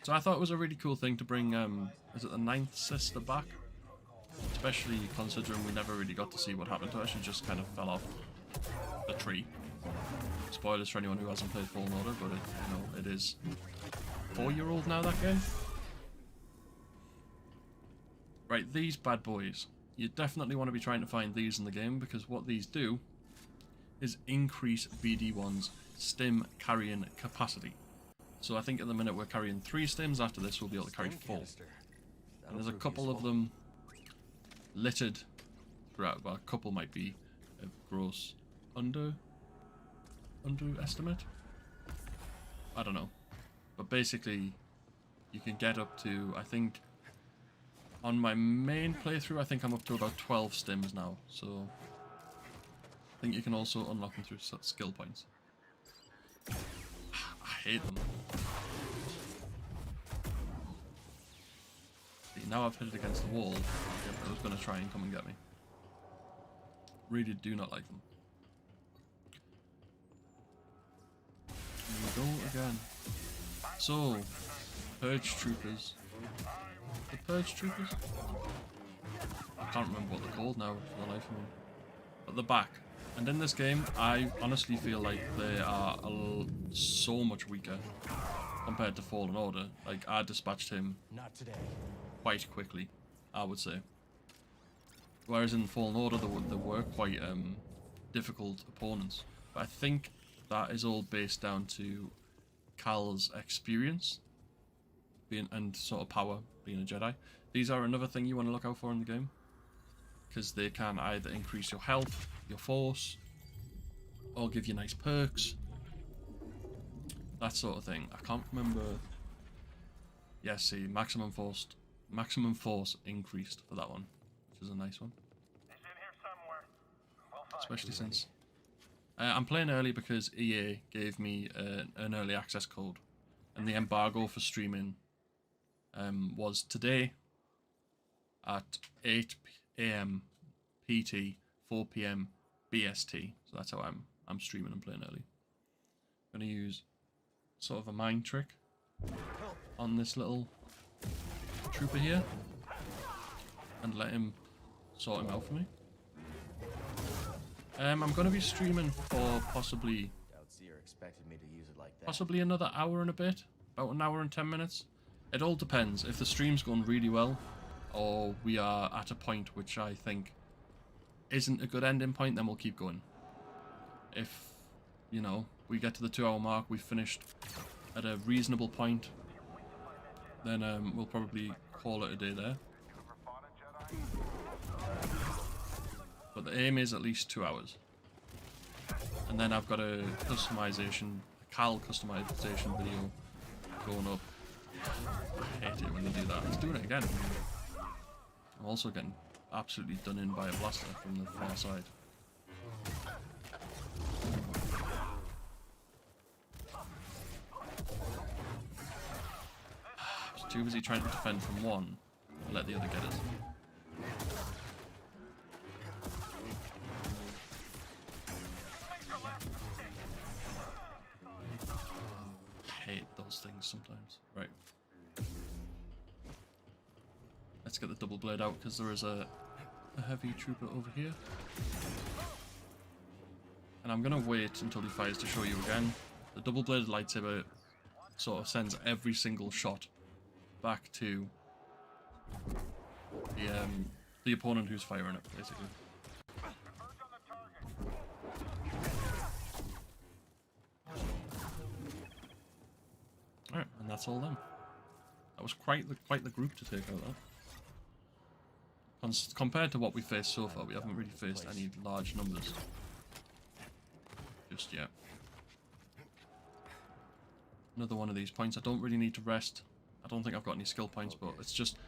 So I thought it was a really cool thing to bring, is it the ninth sister back? Especially considering we never really got to see what happened to her. She just kind of fell off the tree. Spoilers for anyone who hasn't played Fallen Order, but it, you know, it is 4-year-old now, that game. Right, these bad boys. You definitely want to be trying to find these in the game, because what these do is increase BD1's stim carrying capacity. So I think at the minute we're carrying 3 stims, after this we'll be able to carry 4. And there's a couple of them littered throughout, but a couple might be a gross underestimate. I don't know. But basically, you can get up to, I think, on my main playthrough, I think I'm up to about 12 stims now. So, I think you can also unlock them through skill points. I hate them. See, now I've hit it against the wall. It was going to try and come and get me. Really do not like them. Here we go again. So, Purge Troopers. The Purge Troopers? I can't remember what they're called now for the life of me. At the back. And in this game, I honestly feel like they are so much weaker compared to Fallen Order. Like, I dispatched him quite quickly, I would say. Whereas in Fallen Order, they were quite difficult opponents. But I think that is all based down to Cal's experience and sort of power, being a Jedi. These are another thing you want to look out for in the game, because they can either increase your health, your force, or give you nice perks. That sort of thing. I can't remember. Yeah, see, maximum force increased for that one, which is a nice one. He's in here somewhere. We'll find Especially since I'm playing early because EA gave me an early access code, and the embargo for streaming was today at 8 AM PT, 4 PM BST. So that's how I'm streaming and playing early. I'm gonna use sort of a mind trick on this little trooper here and let him sort him out for me. I'm gonna be streaming for possibly another hour and a bit, about an hour and 10 minutes. It all depends. If the stream's going really well, or we are at a point which I think isn't a good ending point, then we'll keep going. If, you know, we get to the 2-hour mark, we've finished at a reasonable point, then we'll probably call it a day there. But the aim is at least 2 hours. And then I've got a Cal customization video going up. I hate it when they do that. It's doing it again. I'm also getting absolutely done in by a blaster from the far side. I was too busy trying to defend from one and let the other get us. I hate those things sometimes. Right. Let's get the double blade out, because there is a heavy trooper over here. And I'm going to wait until he fires to show you again. The double bladed lightsaber sort of sends every single shot back to the opponent who's firing it, basically. Alright, and that's all them. That was quite the group to take out, though. Compared to what we faced so far, we haven't really faced any large numbers just yet. Another one of these points. I don't really need to rest. I don't think I've got any skill points, but it's just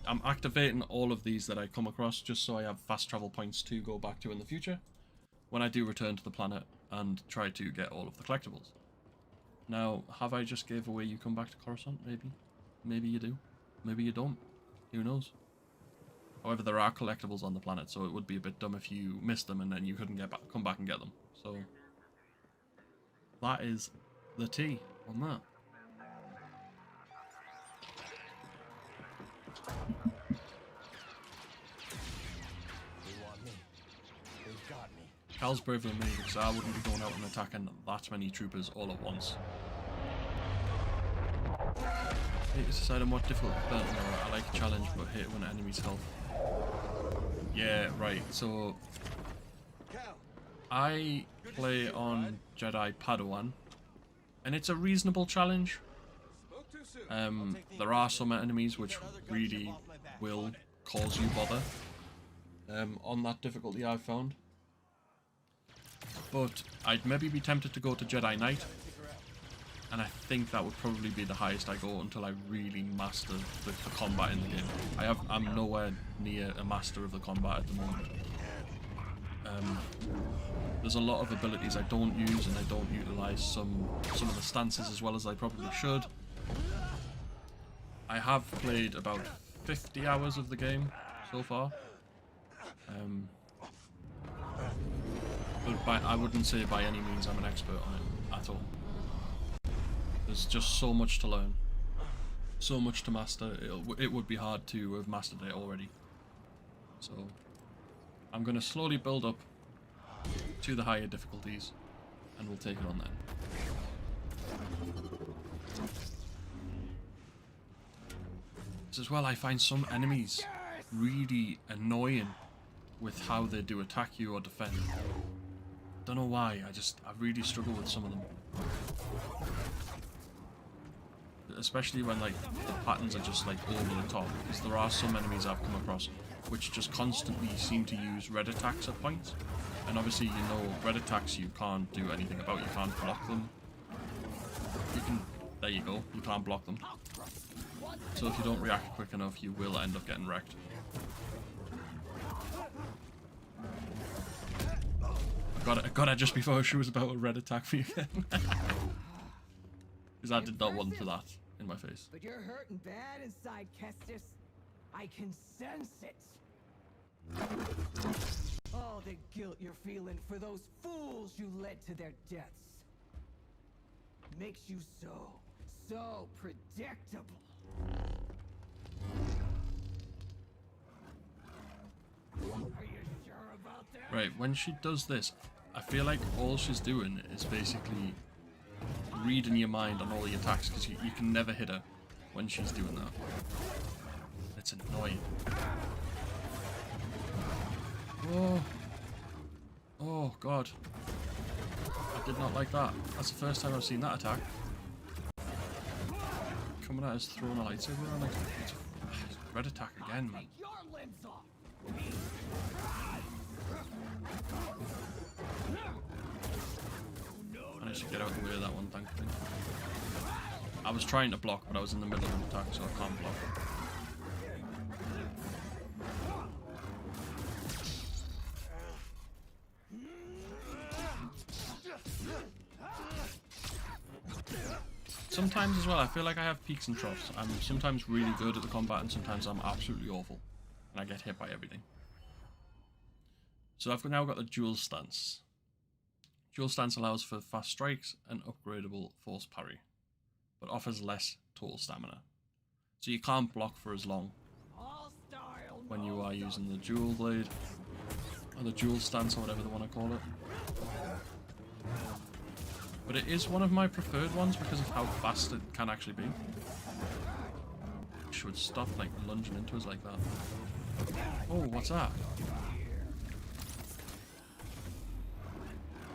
I'm activating all of these that I come across just so I have fast travel points to go back to in the future when I do return to the planet and try to get all of the collectibles. Now, have I just gave away you come back to Coruscant? Maybe. Maybe you do. Maybe you don't. Who knows? However, there are collectibles on the planet, so it would be a bit dumb if you missed them and then you couldn't come back and get them. So, that is the tea on that. want me. They've got me. Cal's braver than me because I wouldn't be going out and attacking that many troopers all at once. I hate to decide on what difficult belt. No, I like a challenge but hate when enemies' health. Yeah, right, so I play on Jedi Padawan and it's a reasonable challenge. There are some enemies which really will cause you bother on that difficulty I've found. But I'd maybe be tempted to go to Jedi Knight, and I think that would probably be the highest I go until I really master the combat in the game. I'm nowhere near a master of the combat at the moment. There's a lot of abilities I don't use, and I don't utilise some of the stances as well as I probably should. I have played about 50 hours of the game so far. But I wouldn't say by any means I'm an expert on it at all. There's just so much to learn, so much to master. It would be hard to have mastered it already. So I'm going to slowly build up to the higher difficulties and we'll take it on then. As well, I find some enemies really annoying with how they do attack you or defend. Don't know why, I really struggle with some of them. Especially when like the patterns are just like over the top, because there are some enemies I've come across which just constantly seem to use red attacks at points. And obviously, you know, red attacks you can't do anything about, you can't block them. There you go, you can't block them. So if you don't react quick enough, you will end up getting wrecked. I got it just before she was about to red attack me again. Because I did not want for that in my face. But you're hurting bad inside, Kestis. I can sense it. All the guilt you're feeling for those fools you led to their deaths makes you so predictable. Are you sure about that? Right, when she does this, I feel like all she's doing is basically reading your mind on all the attacks, because you can never hit her when she's doing that. It's annoying. Oh. Oh, God. I did not like that. That's the first time I've seen that attack. Coming at us throwing a lightsaber around like it's red attack again, man. Managed to get out of the way of that one, thankfully. I was trying to block, but I was in the middle of an attack, so I can't block. Sometimes as well, I feel like I have peaks and troughs. I'm sometimes really good at the combat and sometimes I'm absolutely awful. And I get hit by everything. So I've now got the dual stance. Dual stance allows for fast strikes and upgradable force parry, but offers less total stamina. So you can't block for as long when you are using the dual blade, or the dual stance, or whatever they want to call it. But it is one of my preferred ones because of how fast it can actually be. She would stop like lunging into us like that. Oh, what's that?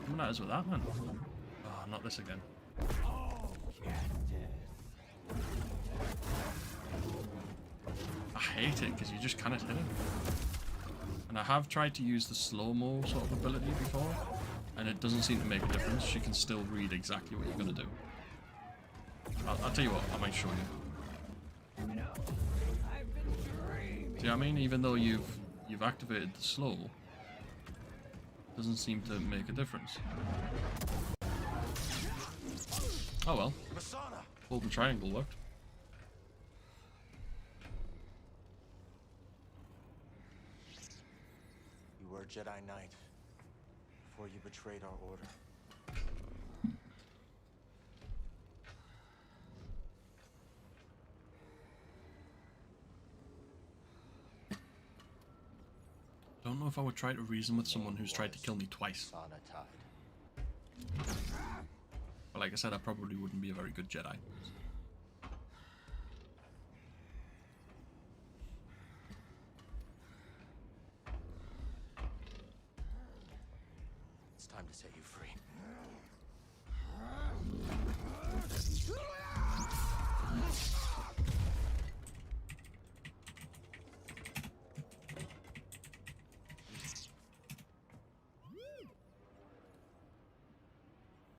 Coming at us with that, man. Oh, not this again. I hate it because you just cannot hit it. And I have tried to use the slow-mo sort of ability before, and it doesn't seem to make a difference. She can still read exactly what you're going to do. I'll tell you what, I might show you. See what I mean? Even though you've activated the slow, it doesn't seem to make a difference. Oh well. Hold the triangle worked. You were Jedi Knight before you betrayed our order. know if I would try to reason with someone who's tried to kill me twice. But like I said, I probably wouldn't be a very good Jedi. It's time to set you free.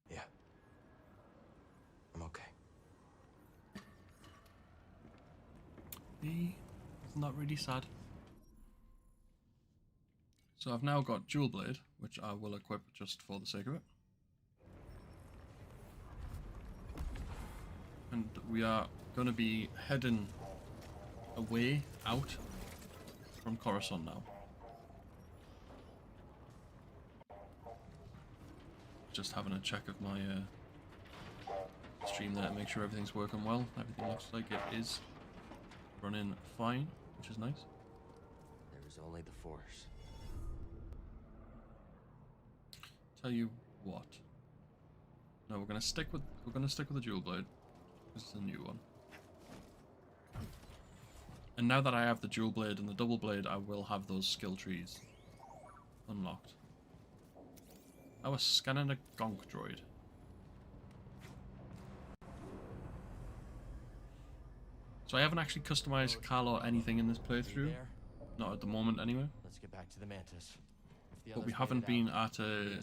Yeah. I'm okay. Isn't that really sad? So I've now got Dual Blade, which I will equip just for the sake of it. And we are going to be heading away, out from Coruscant now. Just having a check of my stream there to make sure everything's working well. Everything looks like it is running fine, which is nice. There is only the Force. Tell you what. No, we're gonna stick with the Dual Blade. This is a new one. And now that I have the Dual Blade and the Double Blade, I will have those skill trees unlocked. I was scanning a gonk droid. So I haven't actually customized Cal or anything in this playthrough. Not at the moment, anyway. Let's get back to the Mantis. But we haven't been at a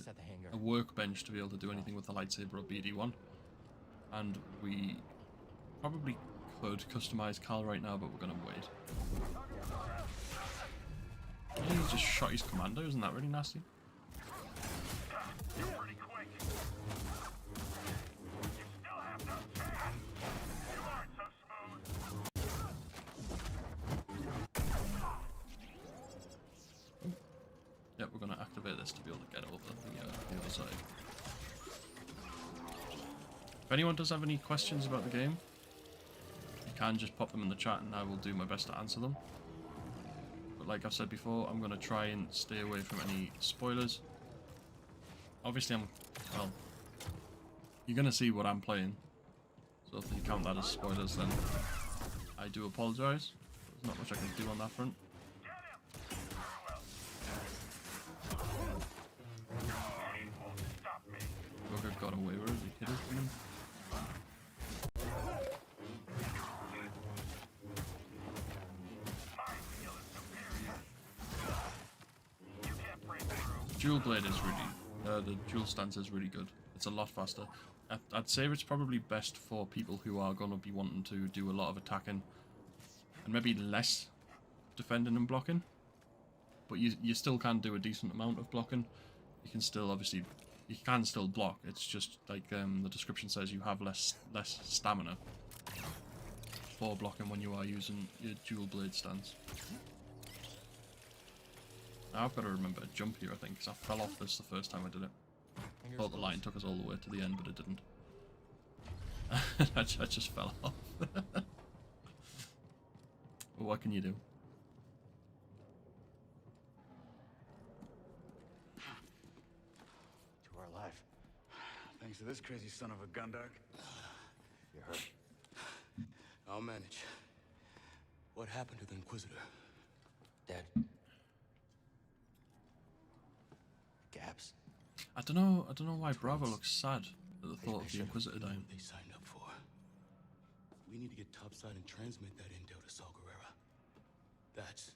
workbench to be able to do anything with the lightsaber or BD1. And we probably could customize Cal right now, but we're going to wait. He just shot his commander, isn't that really nasty? Yep, we're going to activate this to be able to get over the other side. If anyone does have any questions about the game, you can just pop them in the chat and I will do my best to answer them. But like I've said before, I'm going to try and stay away from any spoilers. Obviously, well, you're going to see what I'm playing. So if you count that as spoilers, then I do apologise. There's not much I can do on that front. Booker got away, where is he? Hit him? Dual Blade is really, the dual stance is really good. It's a lot faster. I'd say it's probably best for people who are going to be wanting to do a lot of attacking and maybe less defending and blocking. But you still can do a decent amount of blocking. You can still, obviously, you can still block. It's just like the description says, you have less stamina for blocking when you are using your Dual Blade stance. Now I've got to remember to jump here, I think, because I fell off this the first time I did it. I thought the line took us all the way to the end, but it didn't. I just fell off. But what can you do? To our life. Thanks to this crazy son of a gundark. You're hurt. I'll manage. What happened to the Inquisitor? Dead. Gaps. I don't know why Bravo looks sad at the thought of the Inquisitor dying. They signed up for. We need to get topside and transmit that intel to Saw Gerrera. That's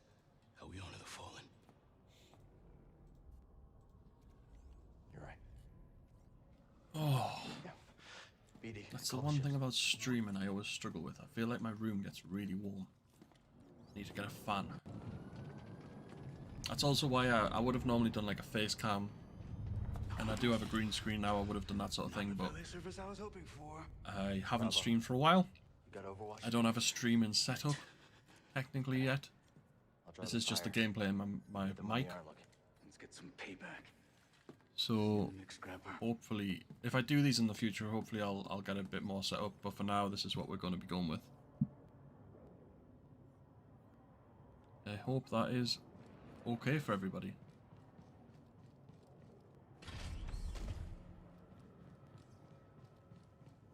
how we honor the fallen. You're right. Oh, BD. that's the one thing about streaming I always struggle with. I feel like my room gets really warm. I need to get a fan. That's also why I would have normally done like a face cam. And I do have a green screen now, I would have done that sort of thing, but I was hoping for. I haven't streamed for a while. You got Overwatch? I don't have a streaming setup, technically, yet. This is just the gameplay and my mic. Let's get some payback. So, hopefully, if I do these in the future, hopefully I'll get a bit more set up, but for now, this is what we're going to be going with. I hope that is okay for everybody.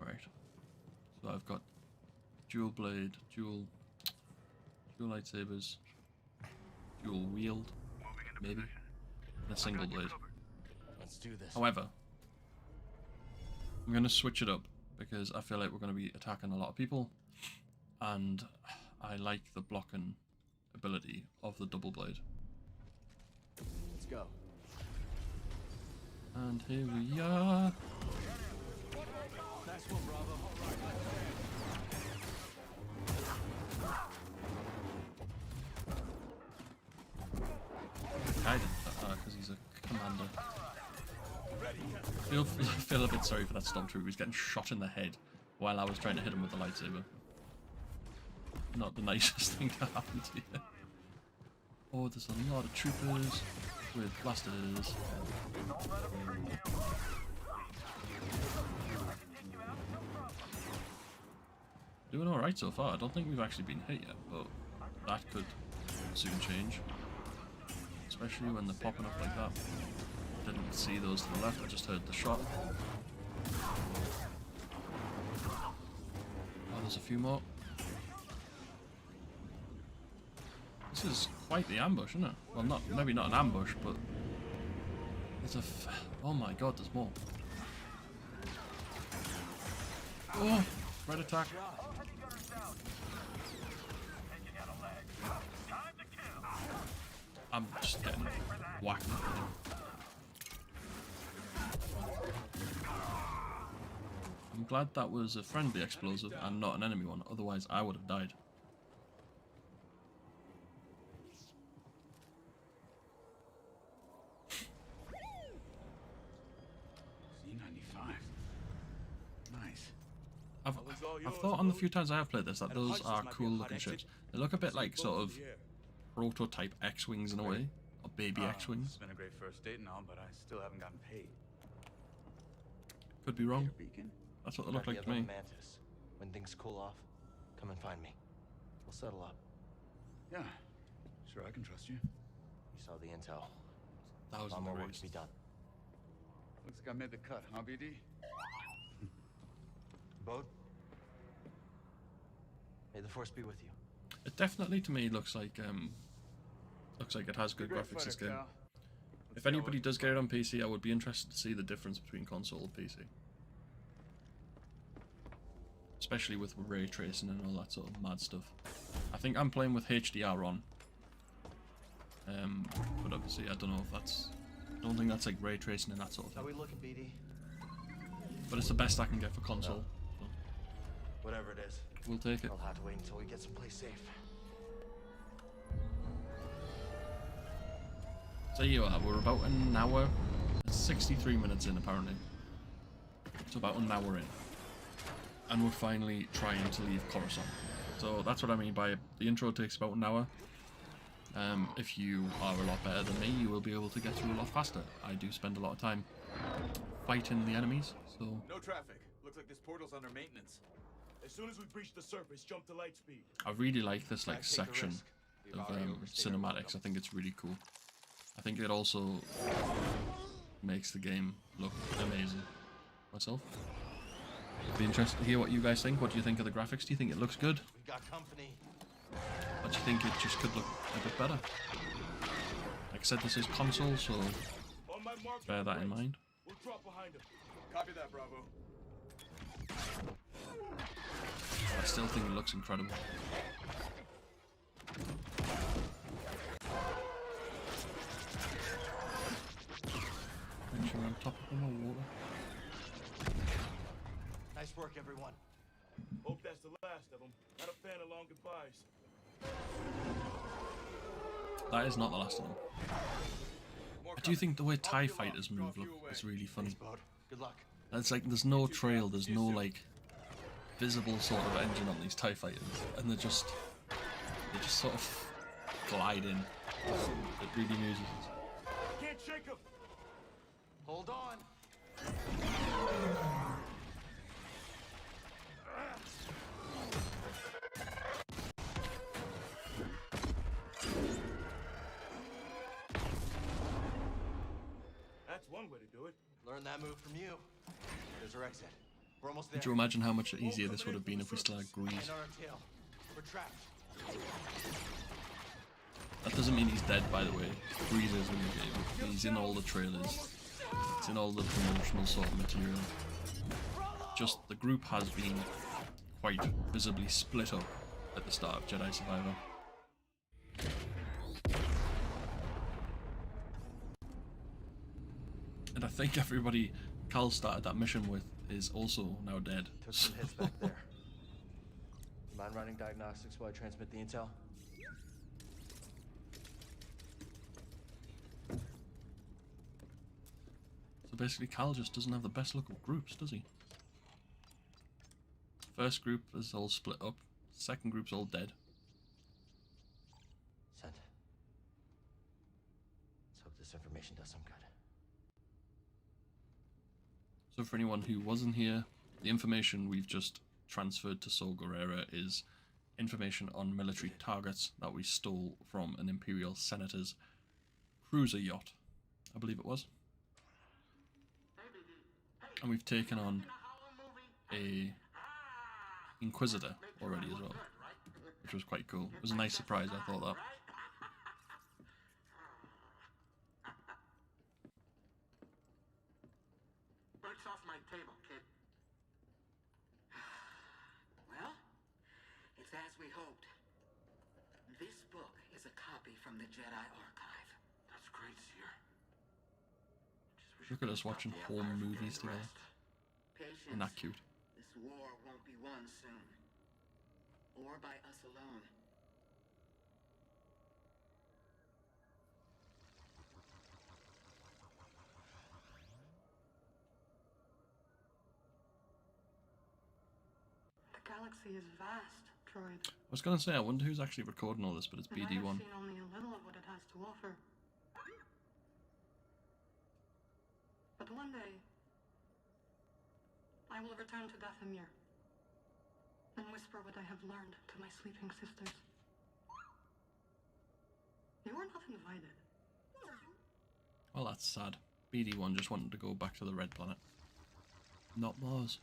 Right. So I've got dual blade, dual lightsabers, dual wield, maybe, and a single blade. Let's do this. However, I'm going to switch it up because I feel like we're going to be attacking a lot of people, and I like the blocking ability of the double blade. Let's go. And here we are. Nice one, Bravo. Guided, because he's a commander. Feel a bit sorry for that stormtrooper. He's getting shot in the head while I was trying to hit him with the lightsaber. Not the nicest thing to happen to you. Oh, there's a lot of troopers with blasters. Doing alright so far. I don't think we've actually been hit yet, but that could soon change. Especially when they're popping up like that. Didn't see those to the left, I just heard the shot. Oh, there's a few more. This is quite the ambush, isn't it? Well, maybe not an ambush, but there's oh my god, there's more. Oh, red attack. I'm just getting whacked. I'm glad that was a friendly explosive and not an enemy one, otherwise I would have died. C95. Nice. I've thought on the few times I have played this that those are cool looking ships. They look a bit like sort of prototype X-Wings in a way, or baby X-Wings. It's been a great first date and all, but I still haven't gotten paid. Could be wrong. Beacon? That's what they look like to me. Mantis. When things cool off, come and find me. We'll settle up. Yeah, sure, I can trust you. You saw the intel. A lot more work to be done. Looks like I made the cut, huh, BD? Bode? May the Force be with you. It definitely to me looks like it has good graphics this game. If anybody does get it on PC, I would be interested to see the difference between console and PC. Especially with ray tracing and all that sort of mad stuff. I think I'm playing with HDR on. But obviously I don't know if that's... I don't think that's like ray tracing and that sort of thing. How we looking, BD? But it's the best I can get for console. No. So Whatever it is. we'll take it. I'll have to wait until we get someplace safe. So you are, we're about an hour, 63 minutes in apparently. So about an hour in. And we're finally trying to leave Coruscant. So that's what I mean by the intro takes about an hour. If you are a lot better than me, you will be able to get through a lot faster. I do spend a lot of time fighting the enemies, so... No traffic. Looks like this portal's under maintenance. As soon as we breach the surface, jump to light speed. I really like this like section of cinematics. I think it's really cool. I think it also makes the game look amazing. Myself. Be interested to hear what you guys think. What do you think of the graphics? Do you think it looks good? We got company. Or do you think it just could look a bit better? Like I said, this is console, so bear that in mind. We'll drop behind him. Copy that, Bravo. I still think it looks incredible. Make sure I'm top of my water. Nice work, everyone. Hope that's the last of them. Not a fan of long goodbyes. That is not the last of them. I do think the way TIE fighters move is really funny. Good luck. It's like there's no trail, there's no like visible sort of engine on these TIE fighters, and they just sort of glide in. It really amuses us. Can't shake him. Hold on. way to do it. Learn that move from you. There's our exit. We're almost there. Could you imagine how much easier this would have been if we still had Grease? And on our tail. We're trapped. That doesn't mean he's dead, by the way. Grease is in the game. He's in all the trailers. It's in all the promotional sort of material. Just the group has been quite visibly split up at the start of Jedi Survivor. And I think everybody Cal started that mission with is also now dead. Took some hits back there. Mind running diagnostics while I transmit the intel? So basically Cal just doesn't have the best luck of groups, does he? First group is all split up, second group's all dead. Sent. Let's hope this information does some good. So for anyone who wasn't here, the information we've just transferred to Saw Gerrera is information on military targets that we stole from an Imperial Senator's cruiser yacht, I believe it was. And we've taken on a Inquisitor already as well, which was quite cool. It was a nice surprise, I thought that. Books off my table, kid. Well, it's as we hoped. This book is a copy from the Jedi Archive. That's great, Seer. Look at us watching home movies together. Patience. Isn't that cute? This war won't be won soon. Or by us alone. The galaxy is vast, droid. I was gonna say, I wonder who's actually recording all this, but it's And I have BD1. seen only a little of what it has to offer. But one day, I will return to Dathomir and whisper what I have learned to my sleeping sisters. You are not invited. Well, that's sad. BD1 just wanted to go back to the Red Planet. Not Mars.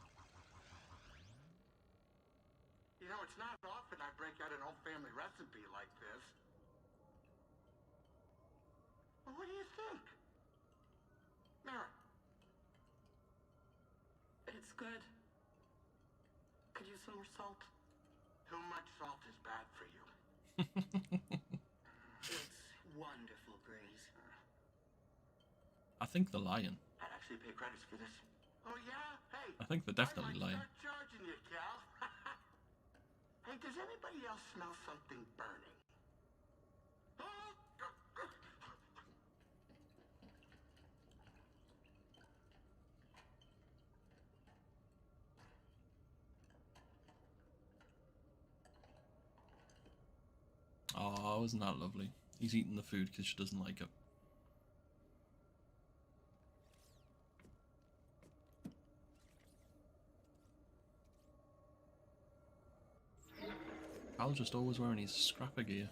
You know, it's not often I break out an old family recipe like this. Well, what do you think? Mara. It's good. Could use some more salt. Too much salt is bad for you. It's wonderful, Grace. I think they're lying. I'd actually pay credits for this. Oh yeah? Hey. I think they're definitely I might lying. start charging you, Cal. Hey, does anybody else smell something burning? Oh, isn't that lovely? He's eating the food because she doesn't like it. Cal's just always wearing his scrapper gear.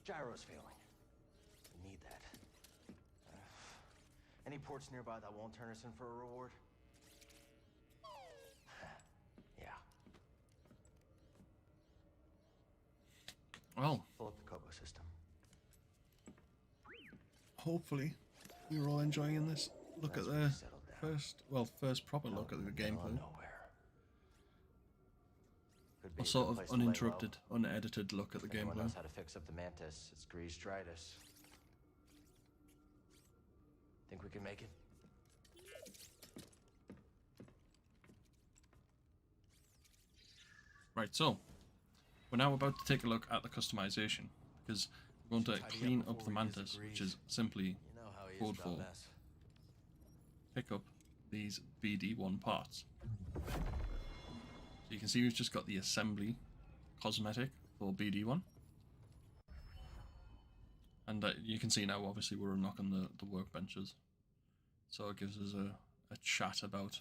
Gyro's failing. We need that. Any ports nearby that won't turn us in for a reward? Yeah. Well, Fill up the Cobo system. hopefully you're all enjoying this look at the first proper look at the gameplay. A sort of uninterrupted, unedited look at the Anyone gameplay. knows how to fix up the Mantis? It's grease-dritis. Think we can make it? Right, so we're now about to take a look at the customization because we're going to clean up the Mantis, which is simply code for pick up these BD1 parts. So you can see we've just got the assembly cosmetic for BD1. And you can see now, obviously, we're unlocking the workbenches. So it gives us a chat about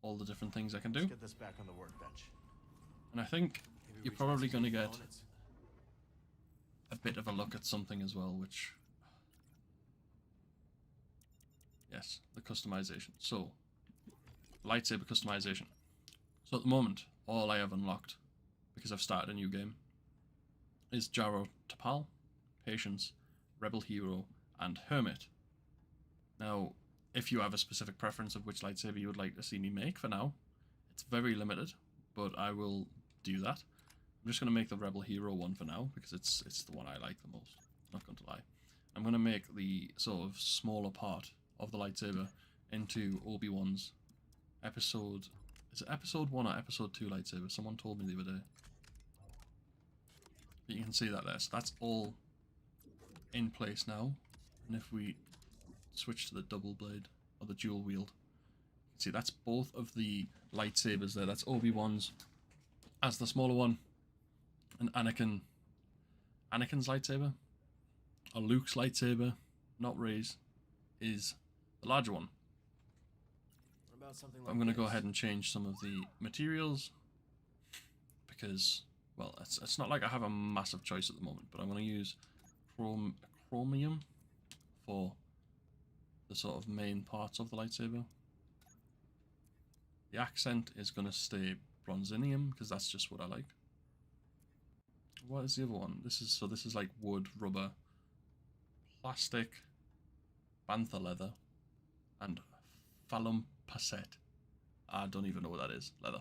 all the different things I can do. Let's get this back on the workbench. And I think you're probably going to get a bit of a look at something as well, which... Yes, the customization. So, lightsaber customization. So at the moment, all I have unlocked, because I've started a new game, is Jaro Tapal, Patience, Rebel Hero, and Hermit. Now, if you have a specific preference of which lightsaber you would like to see me make for now, it's very limited, but I will do that. I'm just going to make the Rebel Hero one for now, because it's the one I like the most, not going to lie. I'm going to make the sort of smaller part of the lightsaber into Obi-Wan's episode... Is it episode 1 or episode 2 lightsaber? Someone told me the other day. But you can see that there. So that's all in place now. And if we switch to the double blade, or the dual wield, you can see that's both of the lightsabers there. That's Obi-Wan's as the smaller one. And Anakin's lightsaber, or Luke's lightsaber, not Rey's, is the larger one. What about something like I'm going to go ahead and change some of the materials because, well, it's not like I have a massive choice at the moment, but I'm going to use chromium for the sort of main parts of the lightsaber. The accent is going to stay bronzinium because that's just what I like. What is the other one? This is like wood, rubber, plastic, bantha leather, and phalumpacet. I don't even know what that is. Leather.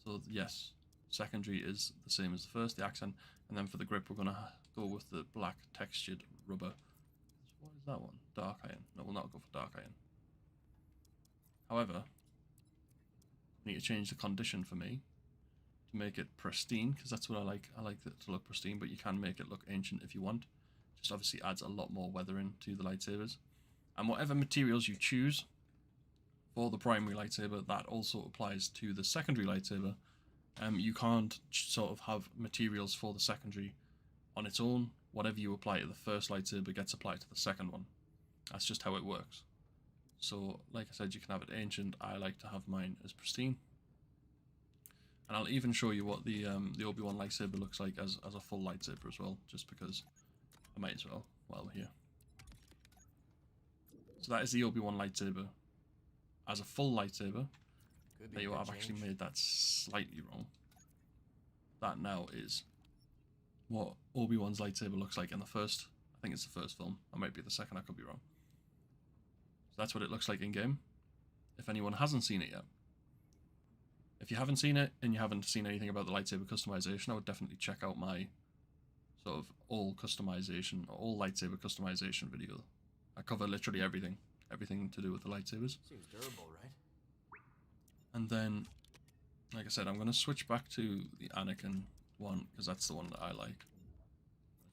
So yes, secondary is the same as the first, the accent, and then for the grip we're gonna go with the black textured rubber. What is that one? Dark iron. No, we'll not go for dark iron. However, we need to change the condition for me to make it pristine, because that's what I like. I like it to look pristine, but you can make it look ancient if you want. Just obviously adds a lot more weathering to the lightsabers. And whatever materials you choose for the primary lightsaber, that also applies to the secondary lightsaber. You can't sort of have materials for the secondary on its own. Whatever you apply to the first lightsaber gets applied to the second one. That's just how it works. So, like I said, you can have it ancient. I like to have mine as pristine. And I'll even show you what the Obi-Wan lightsaber looks like as a full lightsaber as well, just because I might as well while we're here. So that is the Obi-Wan lightsaber as a full lightsaber. There you are, I've actually made that slightly wrong. That now is what Obi-Wan's lightsaber looks like in the first, I think it's the first film, I might be the second, I could be wrong. So that's what it looks like in game, if anyone hasn't seen it yet. If you haven't seen it, and you haven't seen anything about the lightsaber customization, I would definitely check out my sort of all customization, or all lightsaber customization video. I cover literally everything to do with the lightsabers. Seems durable, right? And then, like I said, I'm going to switch back to the Anakin one, because that's the one that I like.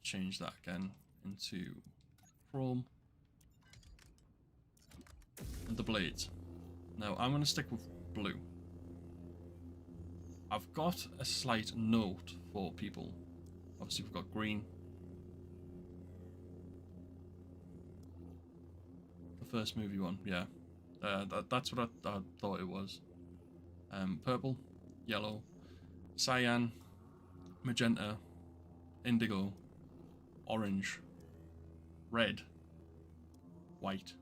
Change that again into chrome. And the blades. Now, I'm going to stick with blue. I've got a slight note for people. Obviously, we've got green. The first movie one, yeah. That's what I thought it was. Purple, yellow, cyan, magenta, indigo, orange, red, white,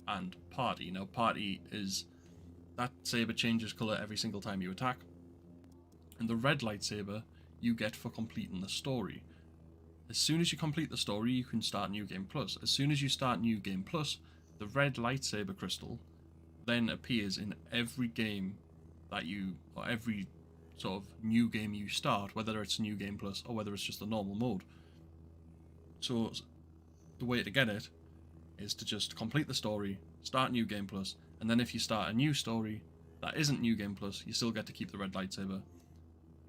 and party. Now, party is... that saber changes colour every single time you attack. And the red lightsaber you get for completing the story. As soon as you complete the story, you can start New Game Plus. As soon as you start New Game Plus, the red lightsaber crystal then appears in every game that you, or every sort of new game you start, whether it's New Game Plus or whether it's just a normal mode. So the way to get it is to just complete the story, start New Game Plus, and then if you start a new story that isn't New Game Plus, you still get to keep the red lightsaber.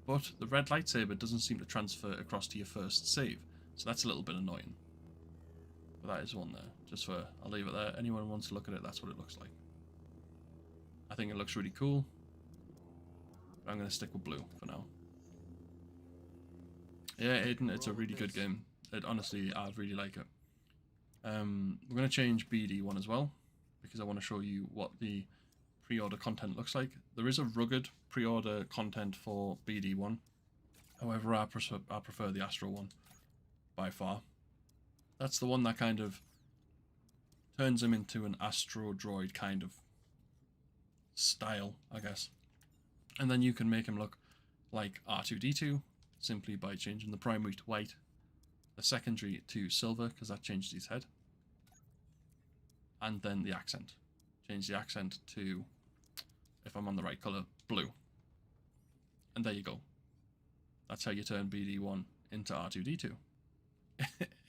But the red lightsaber doesn't seem to transfer across to your first save, so that's a little bit annoying. But that is one there, just for, I'll leave it there. Anyone who wants to look at it, that's what it looks like. I think it looks really cool. But I'm going to stick with blue for now. Yeah, Aiden, it's a really good game. Honestly, I really like it. We're going to change BD1 as well, because I want to show you what the pre-order content looks like. There is a rugged pre-order content for BD1. However, I prefer the Astro one by far. That's the one that kind of turns him into an Astro droid kind of style, I guess. And then you can make him look like R2-D2 simply by changing the primary to white, the secondary to silver because that changes his head, and then the accent. Change the accent to, if I'm on the right colour, blue. And there you go. That's how you turn BD1 into R2-D2.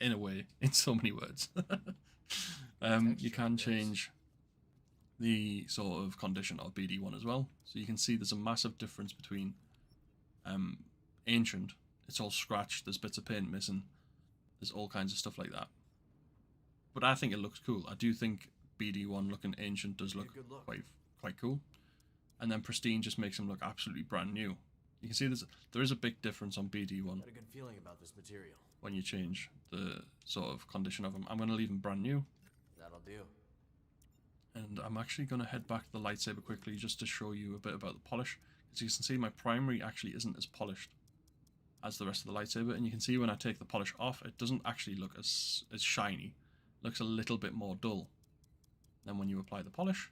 In a way, in so many words. You can change the sort of condition of BD1 as well. So you can see there's a massive difference between Ancient. It's all scratched, there's bits of paint missing, there's all kinds of stuff like that. But I think it looks cool. I do think BD1 looking Ancient does look quite cool. And then Pristine just makes him look absolutely brand new. You can see there is a big difference on BD1. Got a good feeling about this material. When you change the sort of condition of him. I'm going to leave him brand new. That'll do. And I'm actually going to head back to the lightsaber quickly just to show you a bit about the polish. As you can see, my primary actually isn't as polished as the rest of the lightsaber. And you can see when I take the polish off, it doesn't actually look as shiny. It looks a little bit more dull. Then when you apply the polish,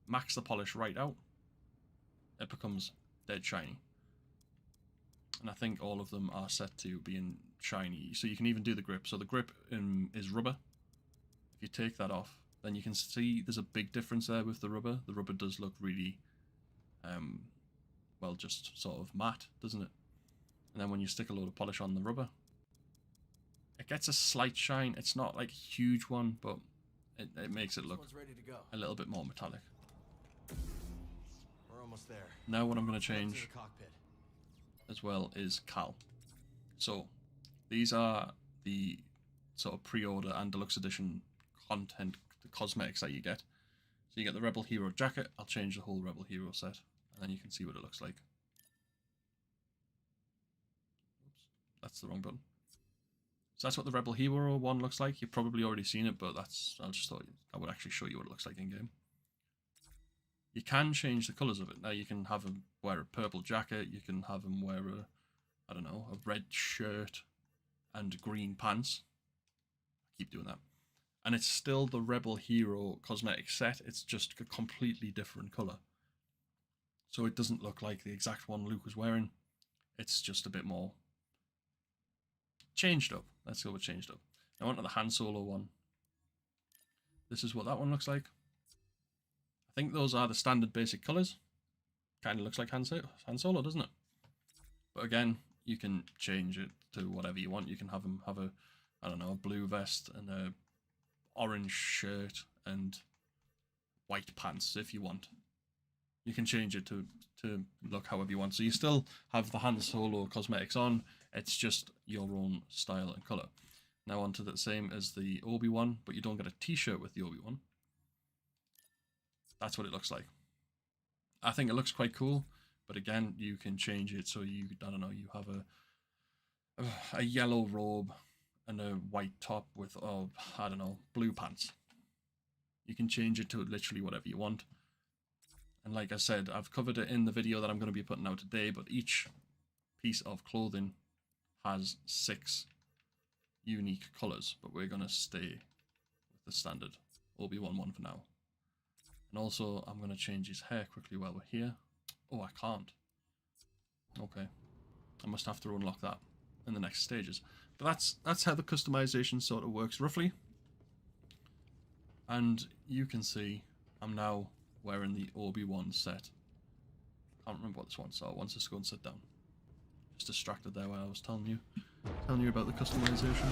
max the polish right out, it becomes dead shiny. And I think all of them are set to being shiny. So you can even do the grip. So the grip is rubber. If you take that off, then you can see there's a big difference there with the rubber. The rubber does look really, well, just sort of matte, doesn't it? And then when you stick a load of polish on the rubber, it gets a slight shine. It's not like a huge one, but it makes it look a little bit more metallic. We're almost there. Now what I'm going to change To the cockpit. as well is Cal. So these are the sort of pre-order and deluxe edition content, the cosmetics that you get. So you get the Rebel Hero jacket. I'll change the whole Rebel Hero set, and then you can see what it looks like. Oops, that's the wrong button. So that's what the Rebel Hero one looks like. You've probably already seen it, but I just thought I would actually show you what it looks like in game. You can change the colours of it. Now you can have him wear a purple jacket, you can have him wear a red shirt and green pants. I keep doing that. And it's still the Rebel Hero cosmetic set, it's just a completely different colour. So it doesn't look like the exact one Luke was wearing. It's just a bit more changed up. Let's go with changed up. Now on to the Han Solo one. This is what that one looks like. I think those are the standard basic colours. Kind of looks like Han Solo, doesn't it? But again, you can change it to whatever you want. You can have him have a blue vest and a orange shirt and white pants if you want. You can change it to look however you want. So you still have the Han Solo cosmetics on. It's just your own style and colour. Now onto the same as the Obi-Wan, but you don't get a t-shirt with the Obi-Wan. That's what it looks like. I think it looks quite cool, but again, you can change it so you have a yellow robe and a white top with blue pants. You can change it to literally whatever you want. And like I said, I've covered it in the video that I'm going to be putting out today, but each piece of clothing has 6 unique colours, but we're going to stay with the standard Obi-Wan one for now. And also, I'm going to change his hair quickly while we're here. Oh, I can't. Okay. I must have to unlock that in the next stages. But that's how the customization sort of works roughly. And you can see I'm now wearing the Obi-Wan set. Can't remember what this one saw. Once just go and sit down. Just distracted there while I was telling you about the customization.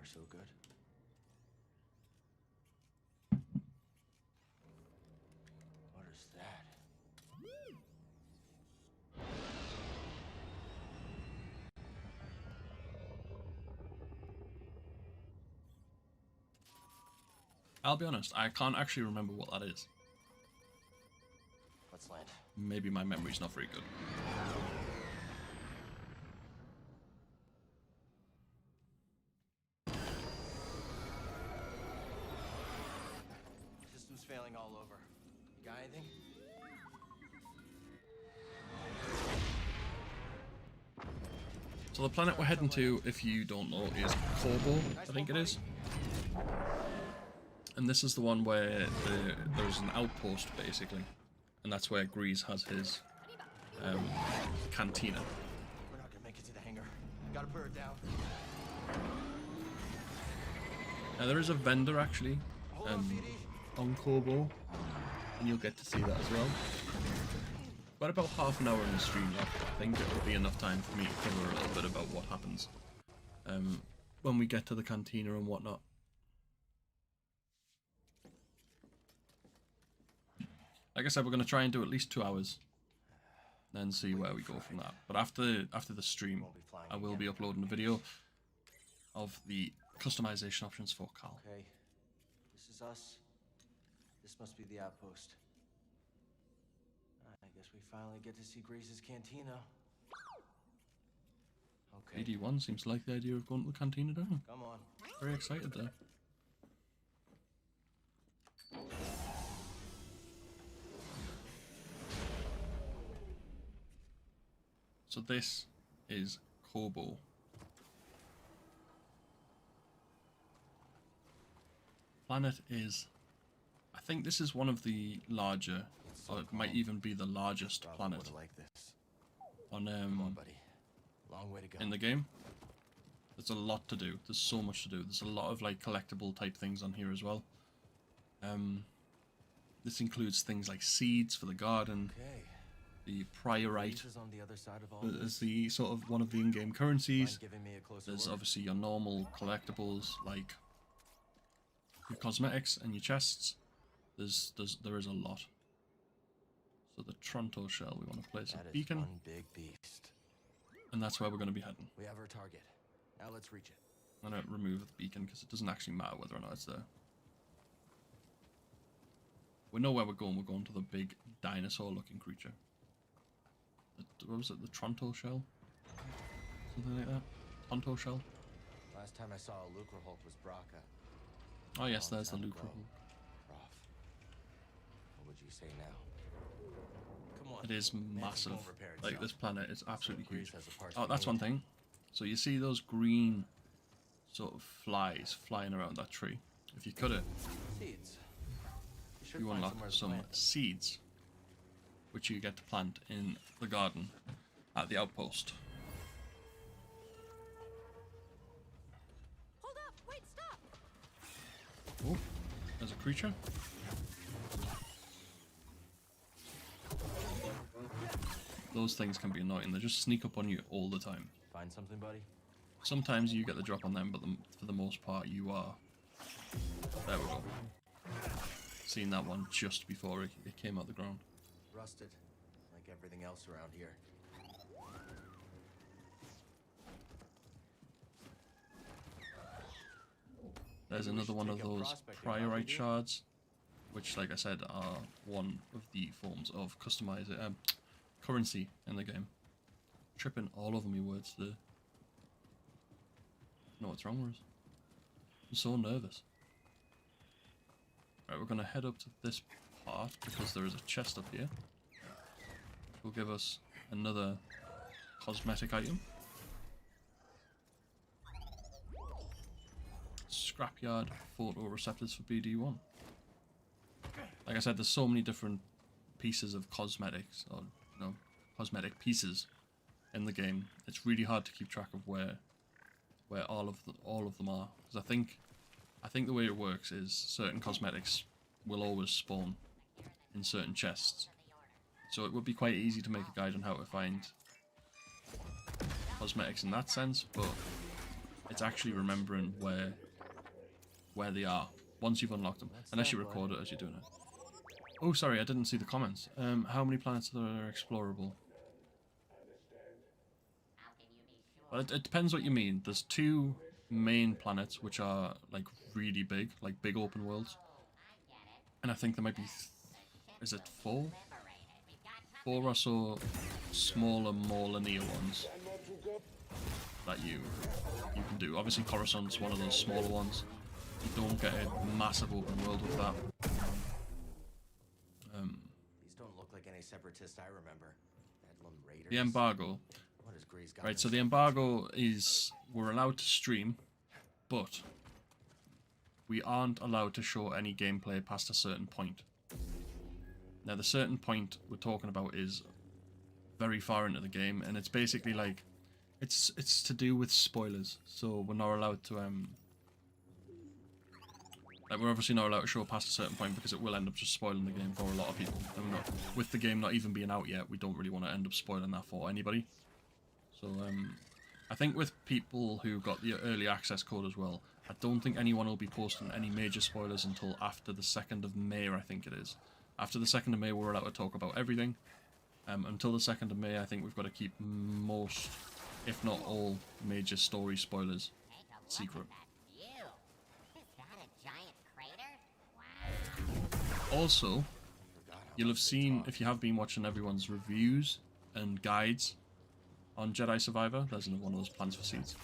So good. What is that? I'll be honest, I can't actually remember what that is. Let's land. Maybe my memory's not very good. System's failing all over. You Got anything? So the planet we're heading to, if you don't know, is Cobo, I think it is. And this is the one where there's an outpost, basically. And that's where Grease has his cantina. We're not gonna make it to the hangar. Gotta put her down. Now there is a vendor, actually, on Cobo. And you'll get to see that as well. But about half an hour in the stream left. I think it will be enough time for me to cover a little bit about what happens when we get to the cantina and whatnot. Like I said, we're going to try and do at least 2 hours, then see where we go from that. But after the stream, I will be uploading a video of the customization options for Cal. Okay, this is us. This must be the outpost. I guess we finally get to see Grease's cantina. Okay. BD1 seems to like the idea of going to the cantina, don't you? Come on. Very excited there. So this is Cobo. Planet is, I think this is one of the larger, or it might even be the largest planet Like this. on Come on, buddy. Long way to go. in the game. There's a lot to do. There's so much to do. There's a lot of like collectible type things on here as well. This includes things like seeds for the garden. Okay. The priorite On the other side of all is the sort of one of the in-game currencies. Mind giving me a closer There's look? obviously your normal collectibles like your cosmetics and your chests. There is a lot. So the Tronto shell, we want to place That a is beacon, one big beast. and that's where we're going to be heading. We have our target. Now let's reach it. I'm going to remove the beacon because it doesn't actually matter whether or not it's there. We know where we're going. We're going to the big dinosaur-looking creature. What was it? The Tronto shell? Something like that? Tonto shell? Last time I saw a Lucre Hulk was Braca. Oh yes, Long there's the time Lucre ago. Hulk. Rough. What would you say now? Come on. It is Nancy massive. won't repair Like, itself. this planet is absolutely Grease huge. has the parts Oh, we that's need. one thing. So you see those green sort of flies flying around that tree. If you cut it, Seeds. should you find unlock somewhere to some plant them. seeds, which you get to plant in the garden at the outpost. Hold up! Wait, stop! Oh, there's a creature. Those things can be annoying. They just sneak up on you all the time. Find something, buddy? Sometimes you get the drop on them, but for the most part you are. There we go. Seen that one just before it came out the ground. Rusted, like everything else around here. There's Maybe we another should one of take up those prospecting, huh, priorite BD? shards, which, like I said, are one of the forms of currency in the game. Tripping all over me words there. Know what's wrong with us? I'm so nervous. Right, we're gonna head up to this part because there is a chest up here, which will give us another cosmetic item. Scrapyard photoreceptors for BD1. Like I said, there's so many different pieces of cosmetics, or cosmetic pieces in the game. It's really hard to keep track of where all of them are, because I think the way it works is certain cosmetics will always spawn in certain chests. So it would be quite easy to make a guide on how to find cosmetics in that sense, but it's actually remembering where they are once you've unlocked them, unless you record it as you're doing it. Oh, sorry, I didn't see the comments. How many planets are there explorable? Well, it depends what you mean. There's 2 main planets which are like really big, like big open worlds, and I think there might be is it 4 or so smaller, more linear ones that you can do. Obviously Coruscant's one of those smaller ones. You don't get a massive open world with that. any separatists I remember. Bedlam Raiders. The embargo. What has Grease got Right, so herself the embargo is we're allowed to stream, but we aren't allowed to show any gameplay past a certain point. Now, the certain point we're talking about is very far into the game, and it's basically like it's to do with spoilers. So we're not allowed to like we're obviously not allowed to show past a certain point because it will end up just spoiling the game for a lot of people. And we're not, with the game not even being out yet, we don't really want to end up spoiling that for anybody. So I think with people who got the early access code as well, I don't think anyone will be posting any major spoilers until after the 2nd of May, I think it is. After the 2nd of May, we're allowed to talk about everything. Until the 2nd of May, I think we've got to keep most, if not all, major story spoilers secret. Also, you'll have seen, if you have been watching everyone's reviews and guides on Jedi Survivor, there's another one of those plans for seeds.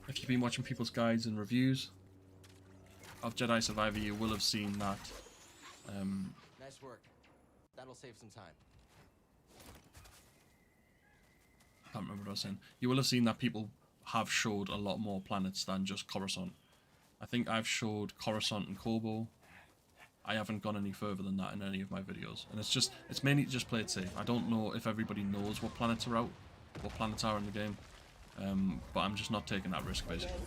If you've been watching people's guides and reviews of Jedi Survivor, you will have seen that. Nice work. That'll save some time. Can't remember what I was saying. You will have seen that people have showed a lot more planets than just Coruscant. I think I've showed Coruscant and Koboh. I haven't gone any further than that in any of my videos, and it's mainly just play it safe. I don't know if everybody knows what planets are out, what planets are in the game, but I'm just not taking that risk basically.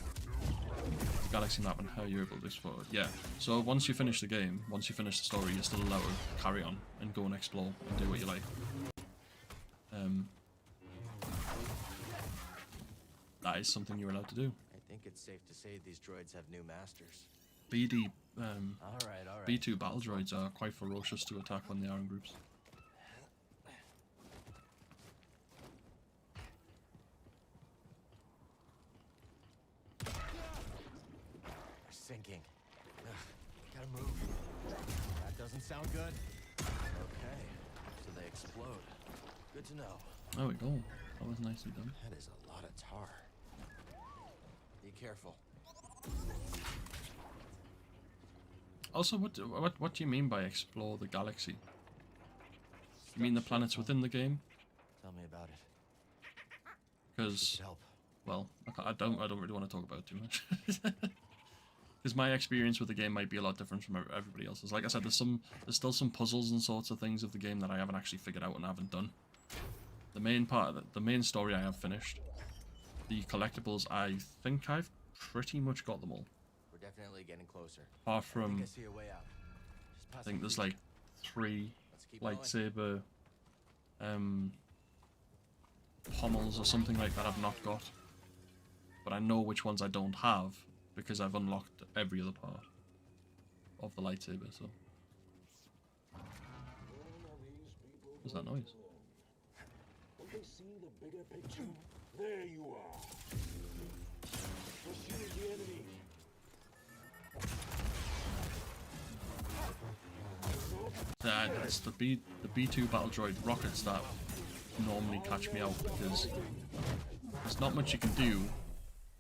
Galaxy map and how you're able to explore it. Yeah, so once you finish the game, once you finish the story, you're still allowed to carry on and go and explore and do what you like. That is something you're allowed to do. I think it's safe to say these droids have new masters. All right. B2 battle droids are quite ferocious to attack when they are in groups. They're sinking. Ugh, gotta move. That doesn't sound good. Okay, so they explode. Good to know. There we go. That was nicely done. That is a lot of tar. Be careful. Also, what do you mean by explore the galaxy? You mean the planets within the game? Tell me about it. Because, well, I don't really want to talk about it too much. Because my experience with the game might be a lot different from everybody else's. Like I said, there's still some puzzles and sorts of things of the game that I haven't actually figured out and haven't done. The main part of the main story I have finished. The collectibles, I think I've pretty much got them all. We're definitely getting closer. Apart from, I see a way out. I think there's like 3 lightsaber pommels or something like that I've not got. But I know which ones I don't have because I've unlocked every other part of the lightsaber, so. What's that noise? When they see the bigger picture, there you are. Pursue the enemy. It's the B2 battle droid rockets that normally catch me out because there's not much you can do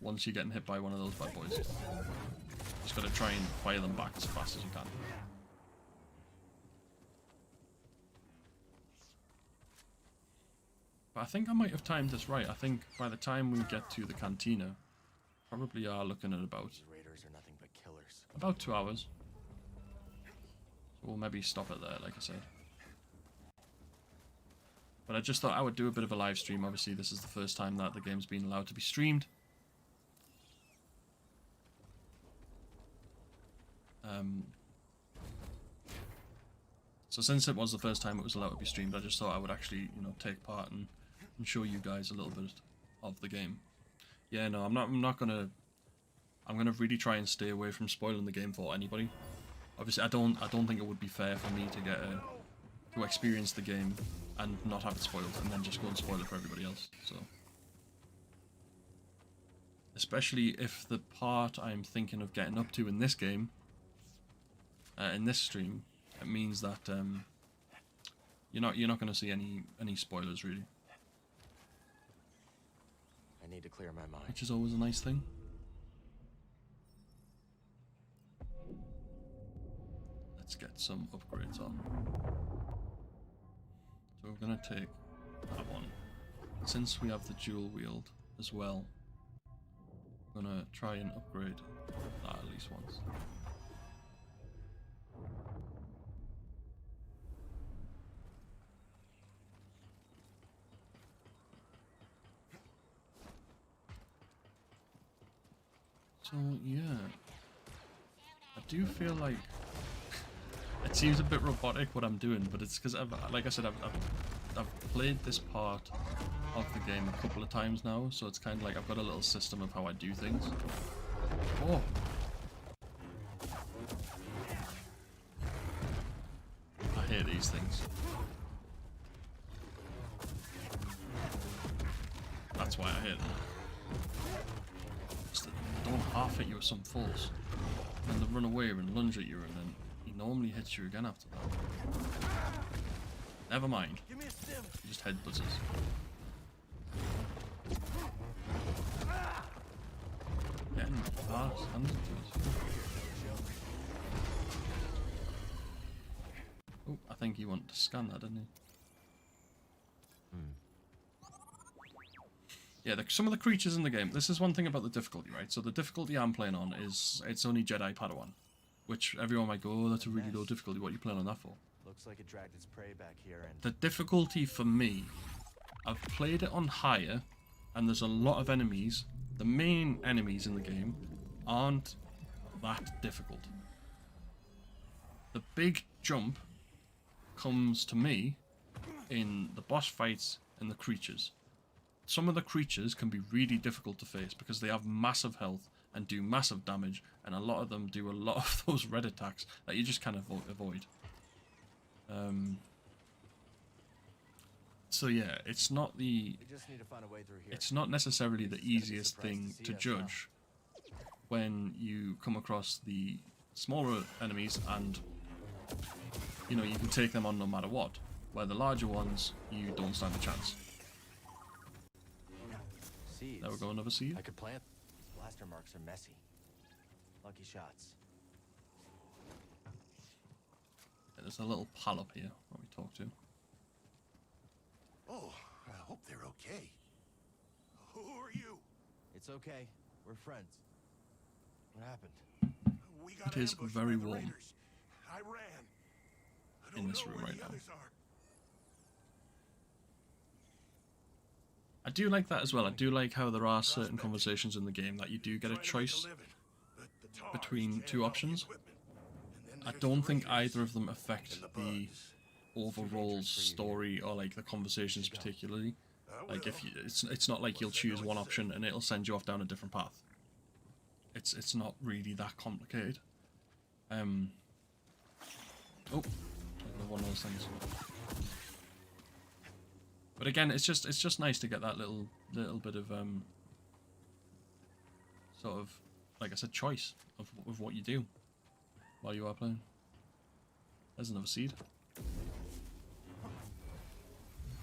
once you're getting hit by one of those bad boys. Just gotta try and fire them back as fast as you can. But I think I might have timed this right. I think by the time we get to the Cantina, probably are looking at about Raiders are nothing but killers. about 2 hours. So we'll maybe stop it there, like I said. But I just thought I would do a bit of a live stream. Obviously, this is the first time that the game's been allowed to be streamed. So since it was the first time it was allowed to be streamed, I just thought I would actually, you know, take part and show you guys a little bit of the game. Yeah, no, I'm not gonna. I'm gonna really try and stay away from spoiling the game for anybody. Obviously, I don't think it would be fair for me to get to experience the game and not have it spoiled, and then just go and spoil it for everybody else. So, especially if the part I'm thinking of getting up to in this game, in this stream, it means that you're not going to see any spoilers really. I need to clear my mind. Which is always a nice thing. Let's let's get some upgrades on. So we're gonna take that one. Since we have the dual wield as well, I'm gonna try and upgrade that at least once. So yeah, I do feel like it seems a bit robotic what I'm doing, but it's because like I said, I've played this part of the game a couple of times now, so it's kind of like I've got a little system of how I do things. Oh. I hate these things. That's why I hate them. Just, they don't half hit you with some force. And they run away and lunge at you, and then he normally hits you again after that. Never mind. He just headbutts us. Getting fast handed to us. Oh, I think he wanted to scan that, didn't he? Yeah, some of the creatures in the game, this is one thing about the difficulty, right? So the difficulty I'm playing on is, it's only Jedi Padawan. Which everyone might go, oh, that's a really low difficulty, what are you playing on that for? Looks like it dragged its prey back here and... The difficulty for me, I've played it on higher, and there's a lot of enemies. The main enemies in the game aren't that difficult. The big jump comes to me in the boss fights and the creatures. Some of the creatures can be really difficult to face because they have massive health and do massive damage, and a lot of them do a lot of those red attacks that you just can't avoid. So yeah, it's not the... We just need to find a way through here. It's not necessarily the easiest thing to judge when you come across the smaller enemies, and you know, you can take them on no matter what. Where the larger ones, you don't stand a chance. Seeds. There we go, another seed. I could plant. Blaster marks are messy. Lucky shots. Yeah, there's a little pal up here that we talk to. Oh, I hope they're okay. Who are you? It's okay. We're friends. What happened? We got It is ambushed very by the warm raiders. I ran. I don't in this know room where right the now. others are. I do like that as well. I do like how there are certain conversations in the game that you do get a choice between two options. I don't think either of them affect the overall story or like the conversations particularly. Like if you, it's not like you'll choose one option and it'll send you off down a different path. It's not really that complicated. Oh, another one of those things. But again, it's just nice to get that little bit of sort of, like I said, choice of what you do while you are playing. There's another seed.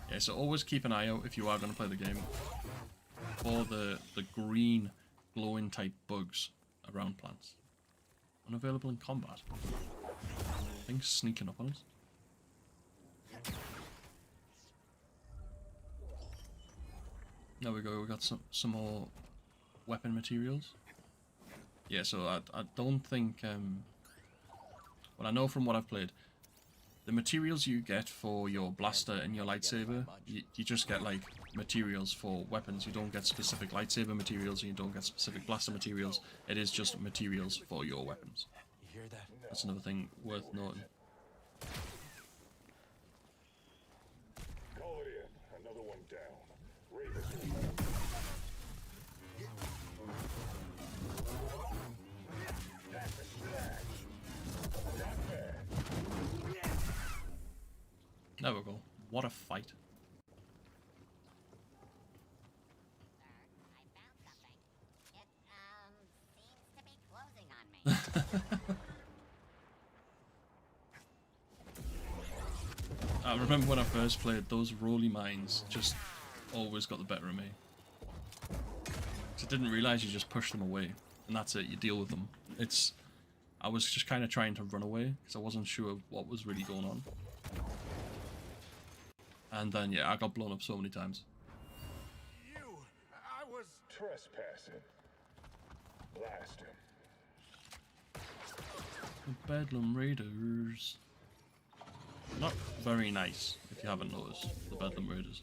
Yeah, so always keep an eye out if you are going to play the game for the green glowing type bugs around plants. Unavailable in combat. Things sneaking up on us. There we go, we got some more weapon materials. Yeah, so I don't think, well, I know from what I've played, the materials you get for your blaster and your lightsaber, you just get like materials for weapons. You don't get specific lightsaber materials, and you don't get specific blaster materials. It is just materials for your weapons. You hear that? That's another thing worth noting. Call it in. Another one down. Raven. There we go. What a fight. I remember when I first played, those roly mines just always got the better of me. So I didn't realise you just push them away, and that's it, you deal with them. It's I was just kind of trying to run away because I wasn't sure what was really going on. And then, yeah, I got blown up so many times. I was Trespassing. Blast him. The Bedlam Raiders. Not very nice, if you haven't noticed, the Bedlam Raiders.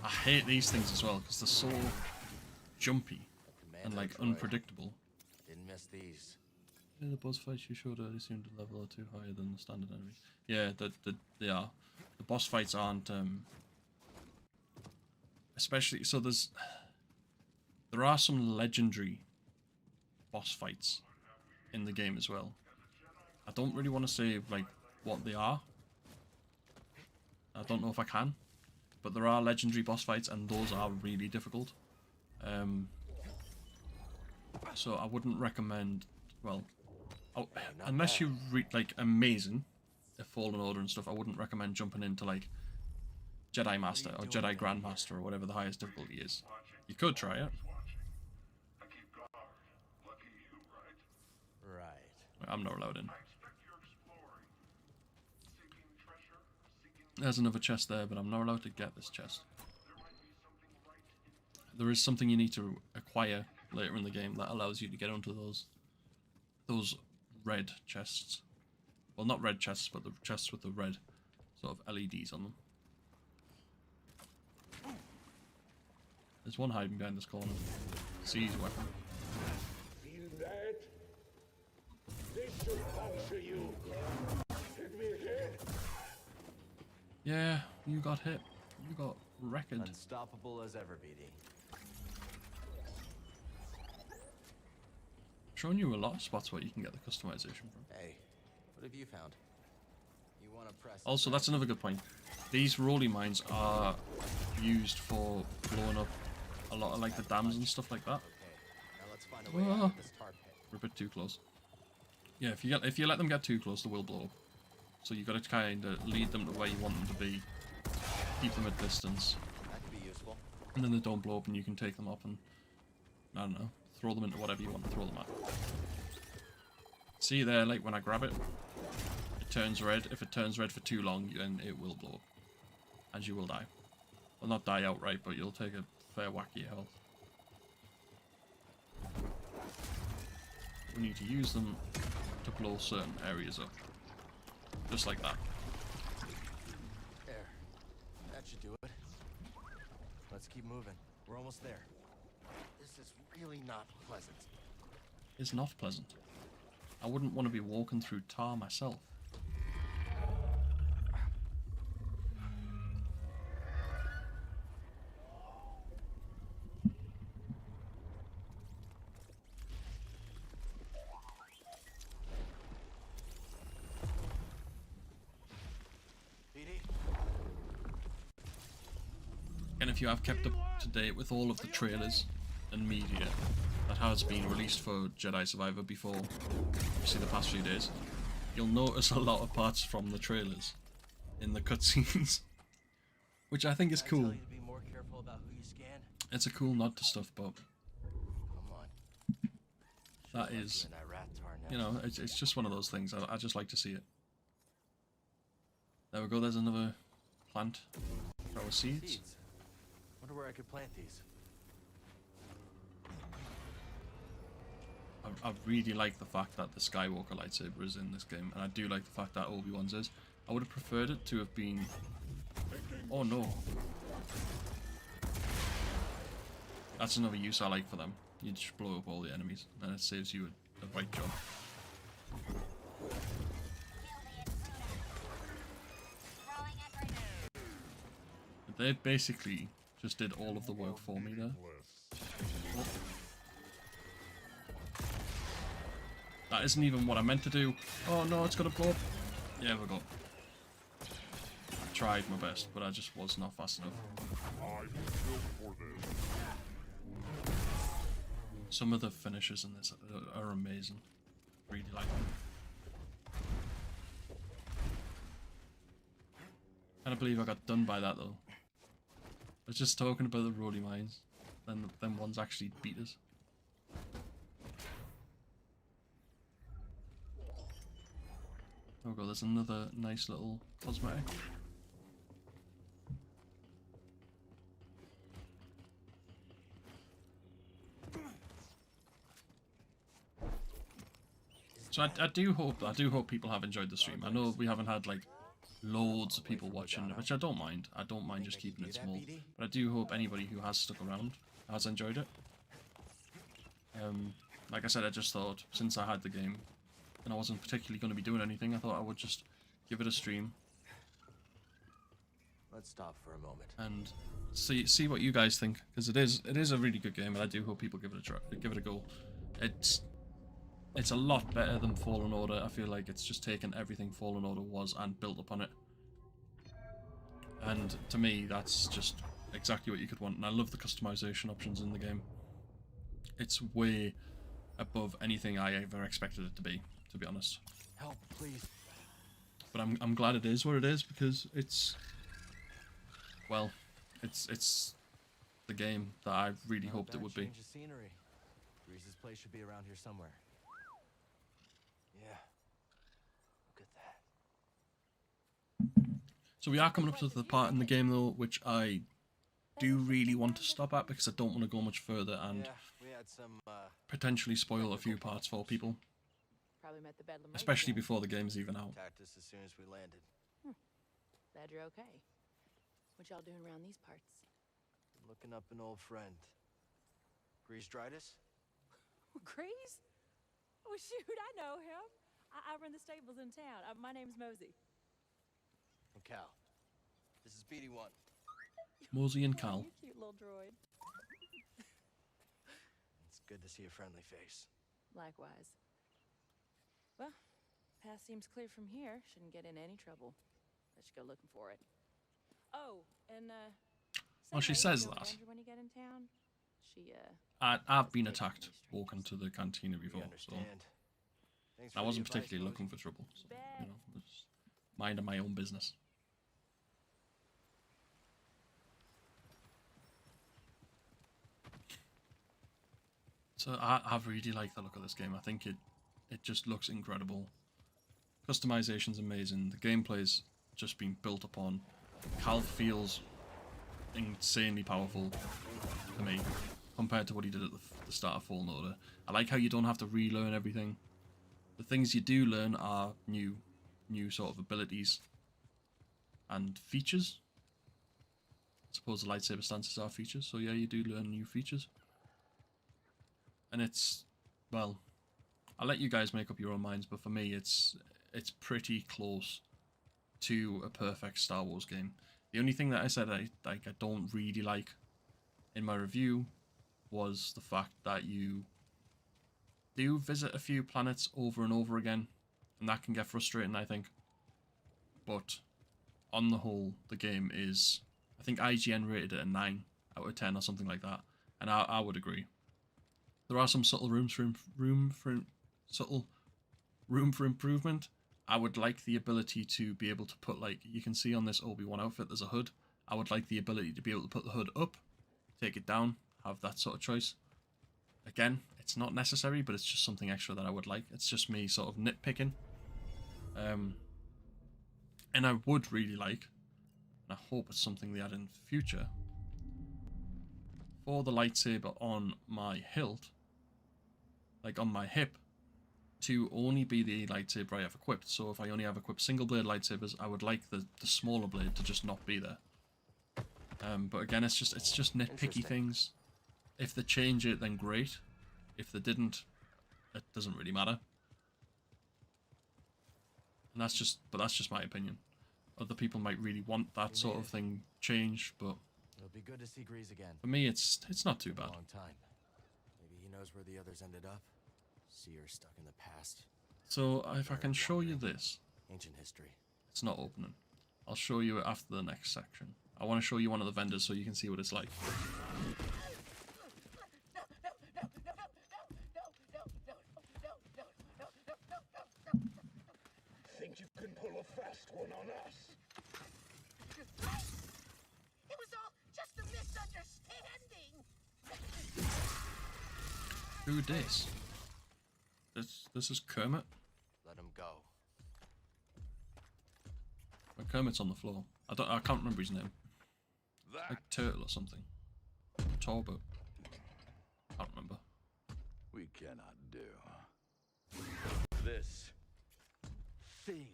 I hate these things as well because they're so jumpy and like unpredictable. Didn't miss these. Yeah, the boss fights you showed earlier seemed to level are too higher than the standard enemies. Yeah, they are. The boss fights aren't especially so there are some legendary boss fights in the game as well. I don't really want to say like what they are. I don't know if I can, but there are legendary boss fights and those are really difficult. So I wouldn't recommend, well, unless you like amazing at Fallen Order and stuff, I wouldn't recommend jumping into like Jedi Master or Jedi Grandmaster or whatever the highest difficulty is. You could try it. Right. I'm not allowed in. There's another chest there, but I'm not allowed to get this chest. There is something you need to acquire later in the game that allows you to get onto those red chests. Well, not red chests, but the chests with the red sort of LEDs on them. There's one hiding behind this corner. Seize weapon. Feel that? This should puncture you. Hit me again. Yeah, you got hit. You got wrecked. Unstoppable as ever, BD. Showing you a lot of spots where you can get the customization from. Hey, what have you found? You want to press? Also, that's another good point. These rolling mines are used for blowing up a lot of like the dams and stuff like that. Okay, now let's find a way out of this tar pit. We're a bit too close. Yeah, if you let them get too close, they will blow up. So you got to kind of lead them to where you want them to be. Keep them at distance. That could be useful. And then they don't blow up, and you can take them up and I don't know, throw them into whatever you want to throw them at. See there, like when I grab it, it turns red. If it turns red for too long, then it will blow up, and you will die. Well, not die outright, but you'll take a fair whack of your health. We need to use them to blow certain areas up. Just like that. There. That should do it. Let's keep moving. We're almost there. This is really not pleasant. It's not pleasant. I wouldn't want to be walking through tar myself. And if you have kept up to date with all of the trailers and media that has been released for Jedi Survivor before, obviously the past few days, you'll notice a lot of parts from the trailers in the cutscenes, which I think is cool. It's a cool nod to stuff, but that is, you know, it's just one of those things. I just like to see it. There we go. There's another plant. Throw seeds. Wonder where I could plant these. I really like the fact that the Skywalker lightsaber is in this game, and I do like the fact that Obi-Wan's is. I would have preferred it to have been... Oh no. That's another use I like for them. You just blow up all the enemies, and it saves you a right job. They basically just did all of the work for me there. Oh. That isn't even what I meant to do. Oh no, it's gonna blow up. Yeah, we go. I tried my best, but I just was not fast enough. Some of the finishes in this are amazing. Really like them. Can't believe I got done by that though. I was just talking about the rolly mines, then one's actually beat us. Oh god, there's another nice little cosmetic. So I do hope people have enjoyed the stream. I know we haven't had like loads of people watching, which I don't mind. I don't mind just keeping it small. But I do hope anybody who has stuck around has enjoyed it. Like I said, I just thought since I had the game and I wasn't particularly going to be doing anything, I thought I would just give it a stream. Let's stop for a moment and see what you guys think, because it is a really good game, and I do hope people give it a try, give it a go. It's a lot better than Fallen Order. I feel like it's just taken everything Fallen Order was and built upon it. And to me, that's just exactly what you could want. And I love the customization options in the game. It's way above anything I ever expected it to be honest. Help, please. But I'm glad it is what it is, because it's, well, it's the game that I really hoped it would be. Change of scenery. Grease's place should be around here somewhere. Yeah. Look at that. So we are coming up to the part in the game though, which I do really want to stop at, because I don't want to go much further and potentially spoil a few parts for people. Probably met the bedlam, Especially before the game's even out. Attacked us as soon as we landed. Glad you're okay. What y'all doing around these parts? Looking up an old friend. Grease Dritus? Grease? Oh shoot, I know him. I run the stables in town. My name's Mosey. And Cal. This is BD1. Mosey and Cal. You cute little droid. It's good to see a friendly face. Likewise. Well, path seems clear from here. Shouldn't get in any trouble. Let's go looking for it. Oh, and well, she says that. When you get in town, she I've been attacked walking to the cantina before, so I wasn't particularly looking for trouble. So, you know, just minding my own business. So I really like the look of this game. I think it just looks incredible. Customization's amazing. The gameplay's just been built upon. Cal feels insanely powerful to me compared to what he did at the start of Fallen Order. I like how you don't have to relearn everything. The things you do learn are new sort of abilities and features. I suppose the lightsaber stances are features, so yeah, you do learn new features. And it's, well, I'll let you guys make up your own minds, but for me it's pretty close to a perfect Star Wars game. The only thing that I said I don't really like in my review was the fact that you do visit a few planets over and over again, and that can get frustrating, I think. But on the whole, the game is, I think IGN rated it a 9 out of 10 or something like that, and I would agree. There are some subtle room for improvement. I would like the ability to be able to put, like, you can see on this Obi-Wan outfit there's a hood. I would like the ability to be able to put the hood up, take it down, have that sort of choice. Again, it's not necessary, but it's just something extra that I would like. It's just me sort of nitpicking. And I would really like, and I hope it's something they add in the future, for the lightsaber on my hilt, like on my hip, to only be the lightsaber I have equipped. So if I only have equipped single blade lightsabers, I would like the smaller blade to just not be there. But again, it's just nitpicky things. If they change it, then great. If they didn't, it doesn't really matter. And that's just my opinion. Other people might really want that sort of thing changed, but it'll be good to see Grease again. For me, it's not too bad. Long time. Maybe he knows where the others ended up. See her stuck in the past. So if I can show you this, ancient history. It's not opening. I'll show you it after the next section. I want to show you one of the vendors so you can see what it's like. Think you can pull a fast one on us? Who this? This is Kermit. Let him go. Well, Kermit's on the floor. I can't remember his name. That Like Turtle or something. Torbo. Can't remember. we cannot do. This thing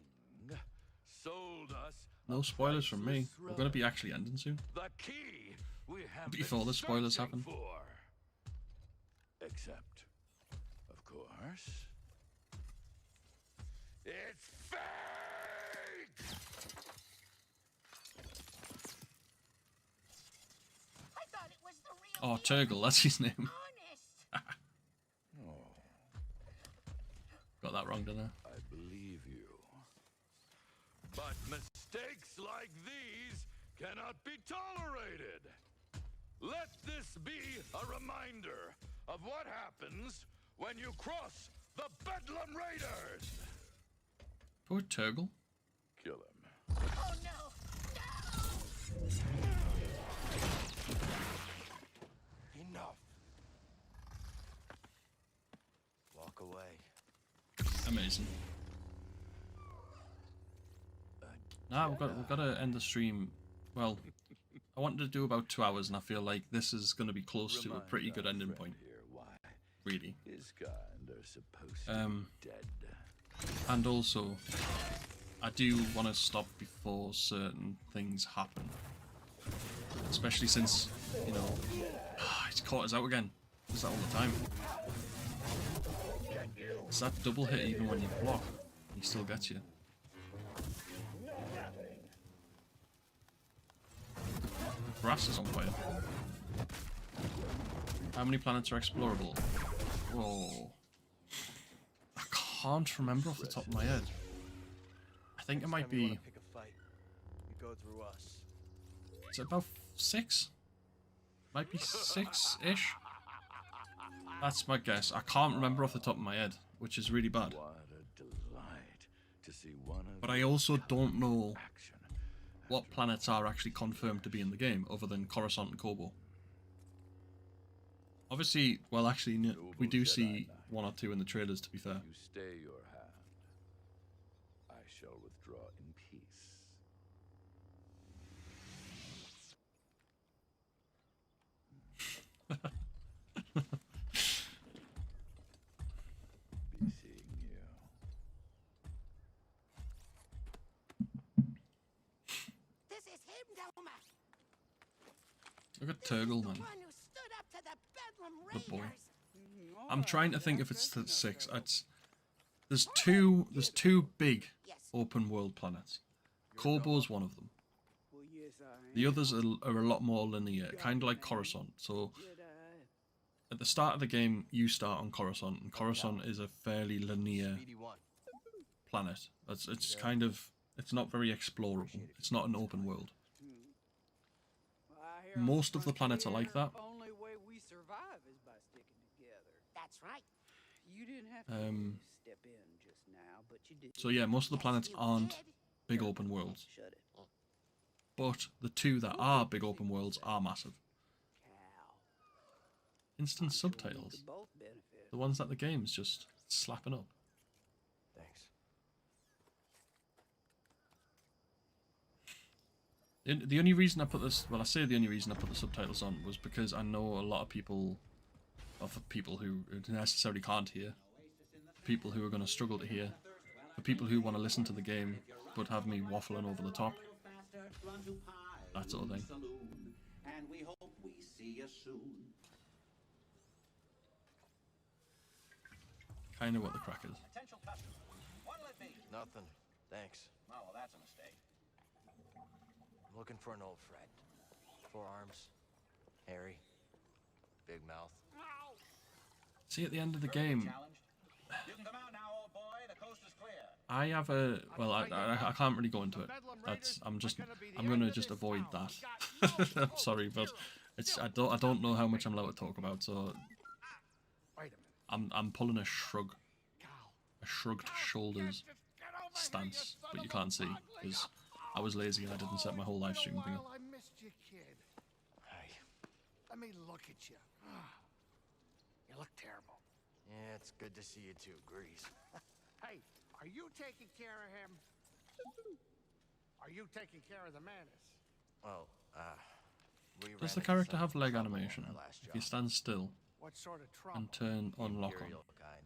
sold us. No spoilers from me. We're going to be actually ending soon. The key we have Before been the spoilers searching happen. for. Except, of course, it's fake. I thought it was the real Oh, Turgle, that's his name. honest. Got that wrong, didn't I? I believe you. But mistakes like these cannot be tolerated. Let this be a reminder of what happens when you cross the Bedlam Raiders. Poor Turgle. Kill him. Oh no! Enough. Walk away. Amazing. Nah, we've got to end the stream. Well, I wanted to do about 2 hours, and I feel like this is going to be close to a pretty good ending point. Here, why Really. his kind are supposed to be dead. And also, I do want to stop before certain things happen. Especially since, you know, it's caught us out again. Does that all the time. It's that double hit even when you block. He still gets you. Grass is on fire. How many planets are explorable? Whoa. I can't remember off the top of my head. I think it might be... Pick a fight. You go through us. Is it about 6? Might be 6-ish? That's my guess. I can't remember off the top of my head, which is really bad. What a delight to see one of But I also don't know what planets are actually confirmed to be in the game, other than Coruscant and Koboh. Obviously, well, actually, we do see 1 or 2 in the trailers, to be fair. You stay your hand. I shall withdraw in peace. Be seeing you. This is him, Doma. Look at Turgle, man. One who stood up to the Bedlam Good boy. Raiders. I'm trying to think if it's the 6. There's two big open world planets. Koboh's one of them. The others are a lot more linear, kind of like Coruscant. So at the start of the game, you start on Coruscant, and Coruscant is a fairly linear planet. It's kind of, it's not very explorable. It's not an open world. Most of the planets are like that. Only way we survive is by sticking together. That's right. You didn't have to step in just now, but you did. So yeah, most of the planets aren't big open worlds. Shut it. But the 2 that are big open worlds are massive. Instant subtitles. Both benefit. The ones that the game's just slapping up. Thanks. The only reason I put this, well, I say the only reason I put the subtitles on was because I know a lot of people, or for people who necessarily can't hear, people who are going to struggle to hear, for people who want to listen to the game but have me waffling over the top, that sort of thing. And we hope we see you soon. Kind of what the crack is. Potential customer. What'll it be? Nothing. Thanks. Oh, well, that's a mistake. I'm looking for an old friend. 4 arms. Hairy. Big mouth. See, at the end of the game, You can come out now, old boy. The coast is clear. I have a, well, I can't really go into it. I'm gonna just avoid that. I'm sorry, but I don't know how much I'm allowed to talk about, so I'm pulling a shrugged shoulders stance, but you can't see because I was lazy and I didn't set my whole live stream thing up. I missed you, kid. Hey. Let me look at you. You look terrible. Yeah, it's good to see you too, Grease. Hey, are you taking care of him? Are you taking care of the Manus? Well, we Does ran the into character some have leg trouble on animation? our last If you job. stand still What sort of trouble? and turn unlock on. Imperial kind.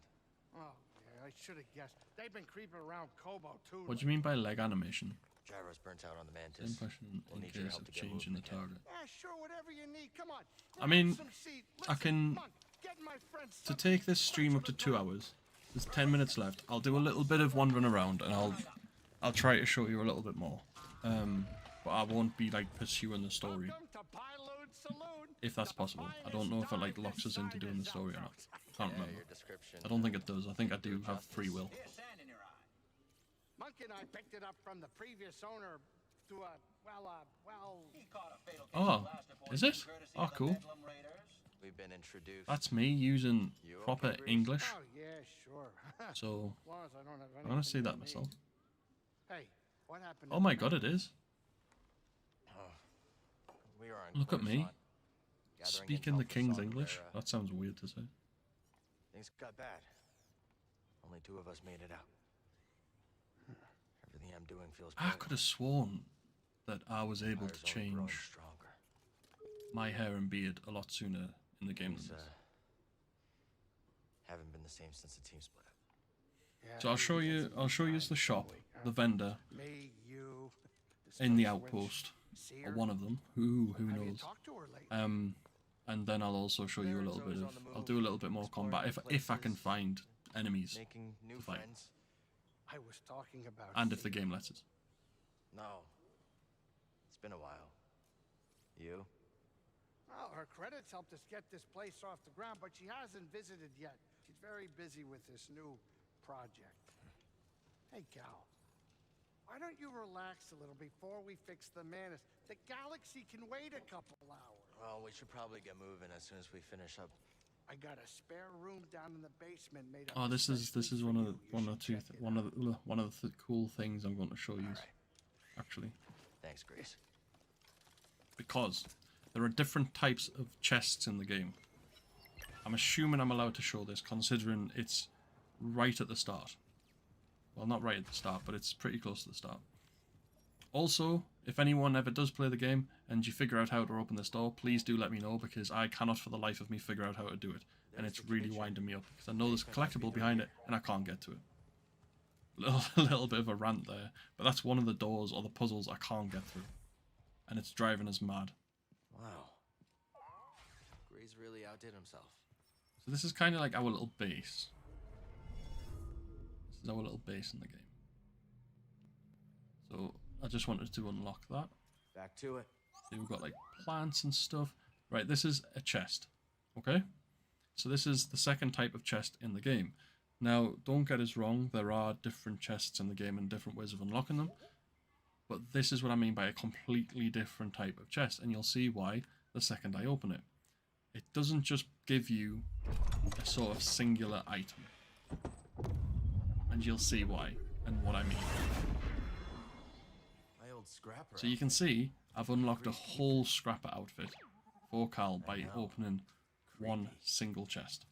Oh, yeah, I should have guessed. They've been creeping around Kobo too. What do you mean by leg animation? Gyro's burnt out on the The Mantis. impression We'll in need your case help of to get changing the moving again. target. Yeah, sure, whatever you need. Come on. I mean, Grab some seat. I can... Come on, get my friend To take this stream up to 2 hours, there's 10 minutes left. I'll do a little bit of wandering around and I'll try to show you a little bit more. But I won't be like pursuing the story. If that's possible. I don't know if it like locks us into doing the story or not. Can't remember. I don't think it does. I think I do have free will. Monkey and I picked it up from the previous owner through a, well... He caught a fatal case Oh, of blaster is poison it? courtesy Oh, of the cool. Bedlam Raiders. We've been introduced. That's me using proper English. Oh, yeah, sure. So, As long as I don't have I want to see anything that to myself. need. Hey, what happened? Oh my god, it is. We are on Look at me. Coruscant, gathering Speaking intel the for King's Saw English. Gerrera. That sounds weird to say. Things got bad. Only 2 of us made it out. Everything I'm doing feels I could have sworn that I was able to Empire's only growing change stronger. my hair and beard a lot sooner in the game than Things, this. haven't been the same since the team split up. So I'll show you the shop, the vendor, Me, you, in the Space outpost, Witch, or one of them. Who Have you knows? talked to her lately? And then I'll also show you a little bit of. I'll do a little bit more combat if I can find enemies Making new to fight, friends. I was talking about... and if the game lets us. No. It's been a while. You? Well, her credits helped us get this place off the ground, but she hasn't visited yet. She's very busy with this new project. Hey, Cal. Why don't you relax a little before we fix the Manus? The galaxy can wait a couple hours. Well, we should probably get moving as soon as we finish up. I got a spare room down in the basement made up. Oh, this is especially one for of the you. You should check it out. one of the cool things I'm going to show you. Actually, Thanks, Grace. because there are different types of chests in the game. I'm assuming I'm allowed to show this, considering it's right at the start. Well, not right at the start, but it's pretty close to the start. Also, if anyone ever does play the game and you figure out how to open this door, please do let me know, because I cannot for the life of me figure out how to do it. And it's really winding me up, because I know there's a collectible behind it and I can't get to it. A little bit of a rant there, but that's one of the doors or the puzzles I can't get through. And it's driving us mad. Wow. Grace really outdid himself. So this is kind of like our little base. This is our little base in the game. So I just wanted to unlock that. Back to it. So we've got like plants and stuff. Right, this is a chest. Okay? So this is the second type of chest in the game. Now, don't get us wrong, there are different chests in the game and different ways of unlocking them. But this is what I mean by a completely different type of chest, and you'll see why the second I open it. It doesn't just give you a sort of singular item. And you'll see why and what I mean. My old scrapper. So you can see I've unlocked a whole scrapper outfit for Cal by opening one single chest.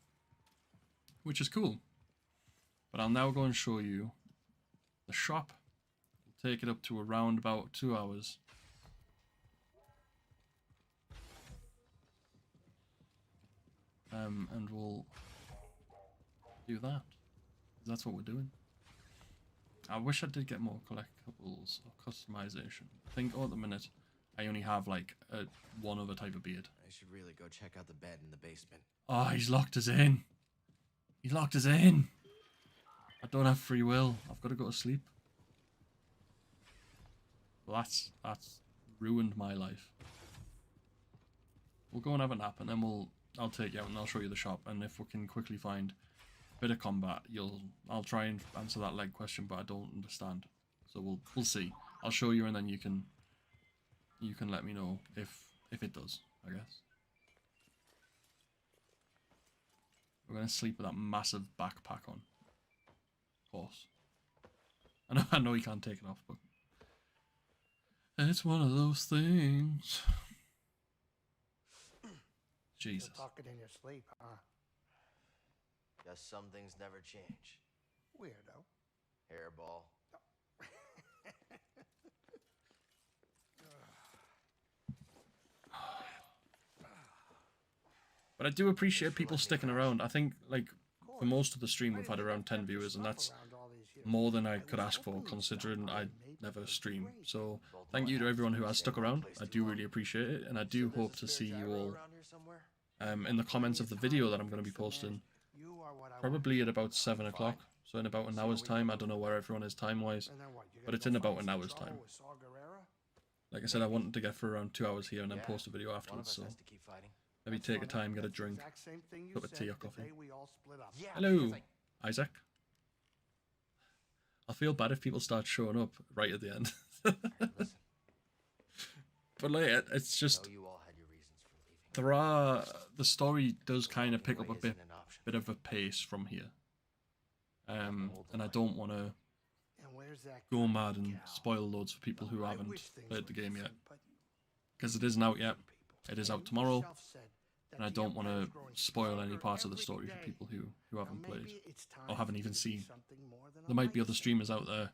Which is cool. But I'll now go and show you the shop. We'll take it up to around about 2 hours. And we'll do that. That's what we're doing. I wish I did get more collectibles or customization. I think at the minute I only have like one other type of beard. I should really go check out the bed in the basement. Oh, he's locked us in. He's locked us in. I don't have free will. I've got to go to sleep. Well, that's ruined my life. We'll go and have a nap, and then I'll take you out and I'll show you the shop. And if we can quickly find a bit of combat, I'll try and answer that leg question, but I don't understand. So we'll see. I'll show you, and then you can let me know if it does, I guess. We're gonna sleep with that massive backpack on. Of course. I know you can't take it off, but it's one of those things. Jesus. You're talking in your sleep, huh? Guess some things never change. Weirdo. Hairball. But I do appreciate people sticking around. I think, like, for most of the stream we've had around 10 viewers, and that's more than I could ask for, considering I never stream. So thank you to everyone who has stuck around. I do really appreciate it, and I do hope to see you all in the comments of the video that I'm going to be posting, probably at about 7 o'clock, so in about an hour's time. I don't know where everyone is time-wise, but it's in about an hour's time. Like I said, I wanted to get for around 2 hours here and then post a video afterwards, so maybe take a time, get a drink, cup of tea or coffee. Hello, Isaac. I feel bad if people start showing up right at the end. But like, it's just, the story does kind of pick up a bit of a pace from here. And I don't want to go mad and spoil loads for people who haven't played the game yet. Because it isn't out yet. It is out tomorrow. And I don't want to spoil any parts of the story for people who haven't played or haven't even seen. There might be other streamers out there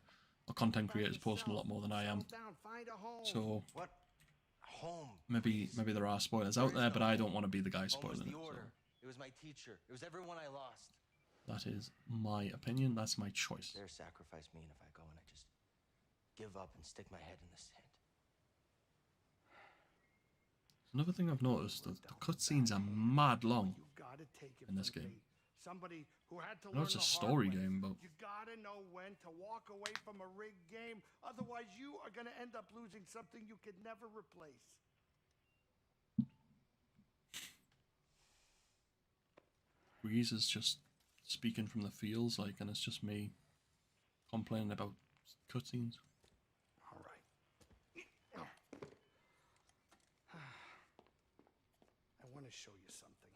or content creators posting a lot more than I am. So maybe there are spoilers out there, but I don't want to be the guy spoiling it. So. It was my teacher. It was everyone I lost. That is my opinion. That's my choice. Their sacrifice mean if I go and I just give up and stick my head in the sand? Another thing I've noticed, the cutscenes are mad long in this game. Somebody who had to I know it's a story game, but you gotta know when to walk away from a rigged game. Otherwise, you are gonna end up losing something you could never replace. Breeze is just speaking from the fields, like, and it's just me complaining about cutscenes. All right. I want to show you something.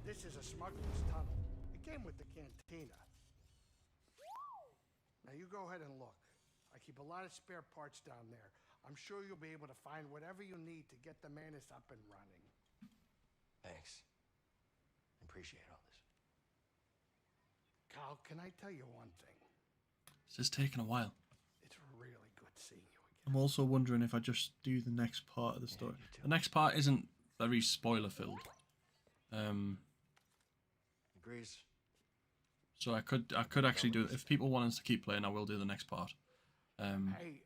This is a smuggler's tunnel. It came with the Cantina. Now you go ahead and look. I keep a lot of spare parts down there. I'm sure you'll be able to find whatever you need to get the Manus up and running. Thanks. I appreciate all this. Cal, can I tell you one thing? It's just taking a while. It's really good seeing you again. I'm also wondering if I just do the next part of the story. The next part isn't very spoiler filled. Agrees. So I could actually do it. If people want us to keep playing, I will do the next part. Hey,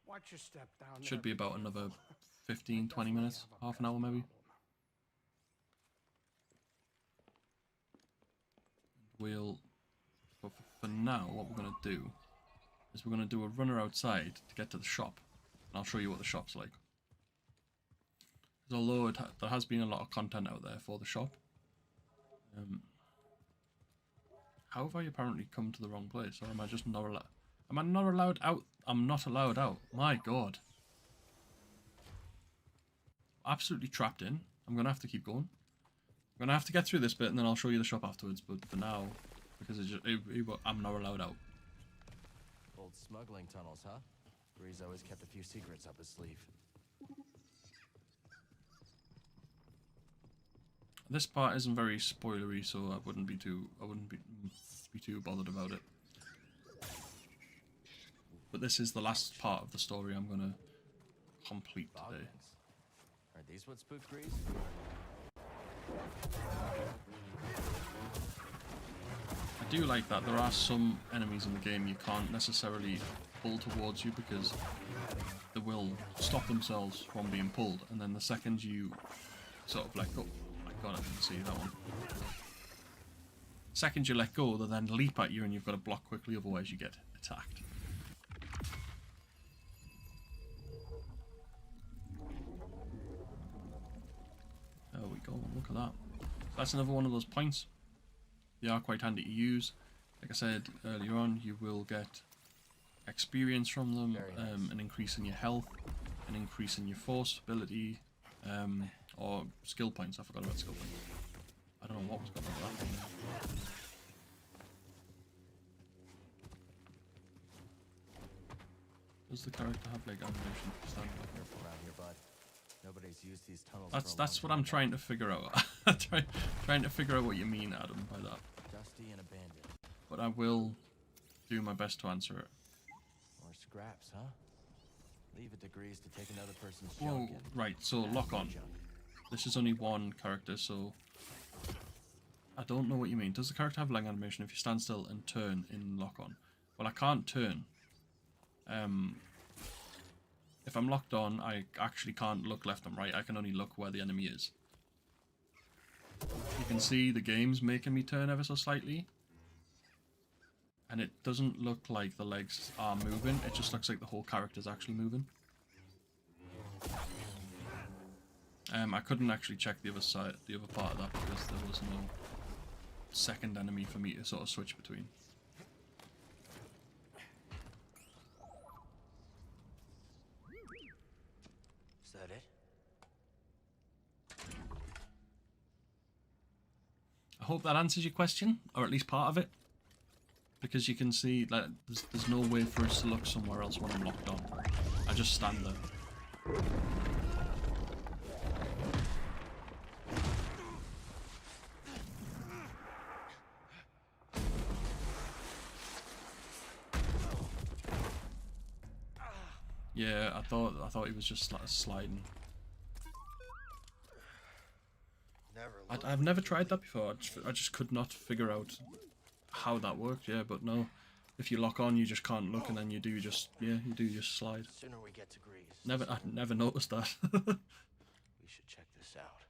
watch your step down. Should be about another 15, 20 minutes, half an hour maybe. For now, what we're going to do is we're going to do a runner outside to get to the shop. And I'll show you what the shop's like. Because although there has been a lot of content out there for the shop, how have I apparently come to the wrong place? Or am I just not allowed? Am I not allowed out? I'm not allowed out. My god. Absolutely trapped in. I'm going to have to keep going. I'm going to have to get through this bit and then I'll show you the shop afterwards. But for now, because I'm not allowed out. Old smuggling tunnels, huh? Breeze always kept a few secrets up his sleeve. This part isn't very spoilery, so I wouldn't be too bothered about it. But this is the last part of the story I'm gonna complete today. Are these what spooked Breeze? I do like that there are some enemies in the game you can't necessarily pull towards you because they will stop themselves from being pulled, and then the second you sort of let go. God, I didn't see that one. Second you let go, they then leap at you and you've got to block quickly, otherwise you get attacked. There we go, look at that. That's another one of those points. They are quite handy to use. Like I said earlier on, you will get experience from them, an increase in your health, an increase in your force ability, or skill points. I forgot about skill points. I don't know what was going on with that. Does the character have like animation standing up? Careful around here, bud. Nobody's used these tunnels. That's what I'm trying to figure out. trying to figure out what you mean, Adam, by that. Dusty and abandoned. But I will do my best to answer it. More scraps, huh? Leave it to Grease to take another person's Whoa, junk. right, so lock on. This is only one character, so I don't know what you mean. Does the character have leg animation if you stand still and turn in lock on? Well, I can't turn. If I'm locked on, I actually can't look left and right. I can only look where the enemy is. You can see the game's making me turn ever so slightly. And it doesn't look like the legs are moving. It just looks like the whole character's actually moving. I couldn't actually check the other side, the other part of that, because there was no second enemy for me to sort of switch between. Is that it? I hope that answers your question, or at least part of it. Because you can see that there's no way for us to look somewhere else when I'm locked on. I just stand there. Yeah, I thought he was just like sliding. I've never tried that before. I just could not figure out how that worked. Yeah, but no, if you lock on, you just can't look, and then you do just slide. Sooner we get to Grease. I never noticed that. We should check this out.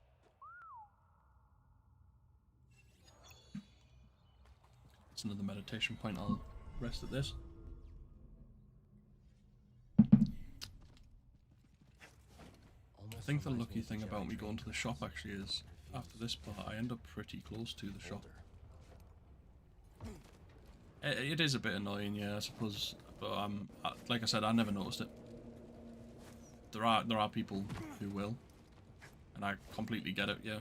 It's another meditation point. I'll rest at this. I think the lucky thing about me going to the shop actually is, after this part, I end up pretty close to the shop. It is a bit annoying, yeah, I suppose, but like I said, I never noticed it. There are people who will, and I completely get it, yeah.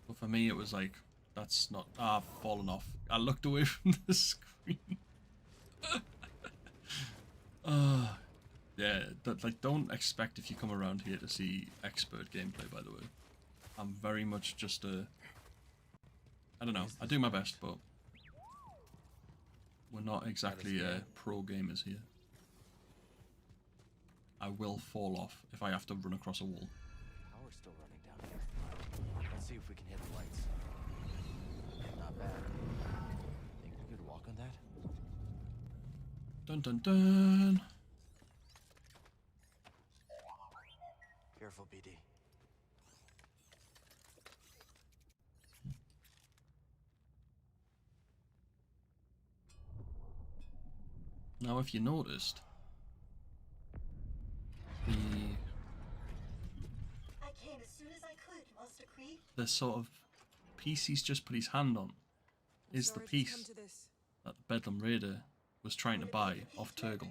But for me, it was like, that's not... I've fallen off. I looked away from the screen. Yeah, don't expect if you come around here to see expert gameplay, by the way. I'm very much just a... I don't know, I do my best, but we're not exactly pro gamers here. I will fall off if I have to run across a wall. Power's still running down here. Let's see if we can hit the lights. Not bad. Think we could walk on that? Dun dun dun! Careful, BD. Now, if you noticed, the sort of piece he's just put his hand on is the piece that the Bedlam Raider was trying to buy off Turgle.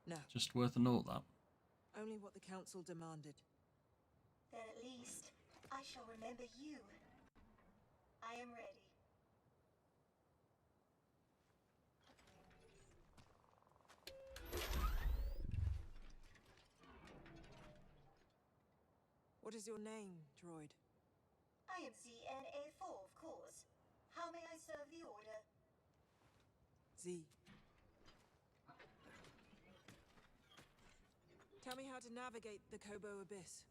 No. Just worth a note, that. Only what the council demanded. Then at least I shall remember you. I am ready. What is your name, droid? I am ZNA4, of course. How may I serve the order? Z. Tell me how to navigate the Cobo Abyss.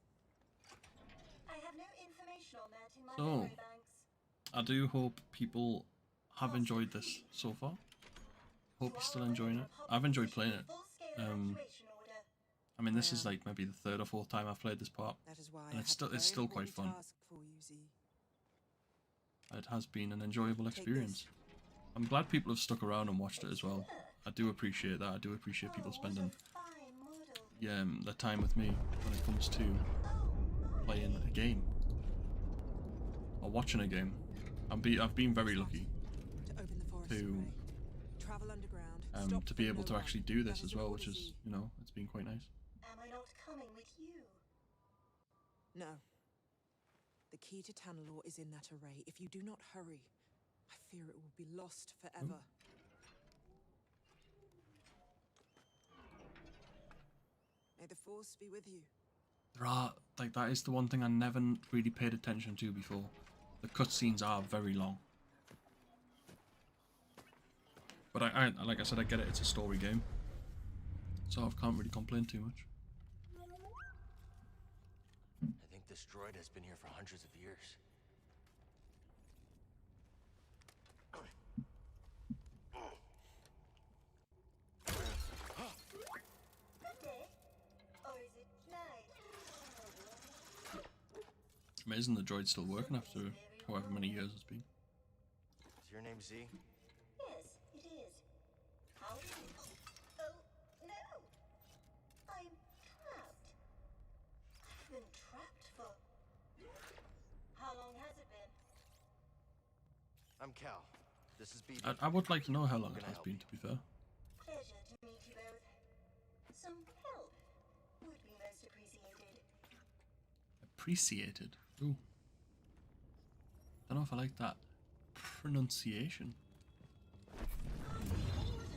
I have no information on that in my So, memory banks. I do hope people have enjoyed this so far. Hope you're still enjoying it. I've enjoyed playing it. I mean, this is like maybe the third or fourth time I've played this part, and it's still quite fun. It has been an enjoyable experience. I'm glad people have stuck around and watched it as well. I do appreciate that. I do appreciate people spending their time with me when it comes to playing a game or watching a game. I've been very lucky to be able to actually do this as well, which is, you know, it's been quite nice. Am I not coming with you? No. The key to Tanalor is in that array. If you do not hurry, I fear it will be lost forever. May the Force be with you. There are, like, that is the one thing I never really paid attention to before. The cutscenes are very long. But I like I said, I get it, it's a story game. So I can't really complain too much. I think this droid has been here for hundreds of years. Amazing the droid's still working after however many years it's been. Is your name Z? Yes, it is. How are you? Oh, no! I'm trapped. I've been trapped for... How long has it been? I'm Cal. This is BB. I would like to know how long it has been, to be fair. Pleasure to meet you both. Some help would be most appreciated. Appreciated. Ooh. Don't know if I like that pronunciation.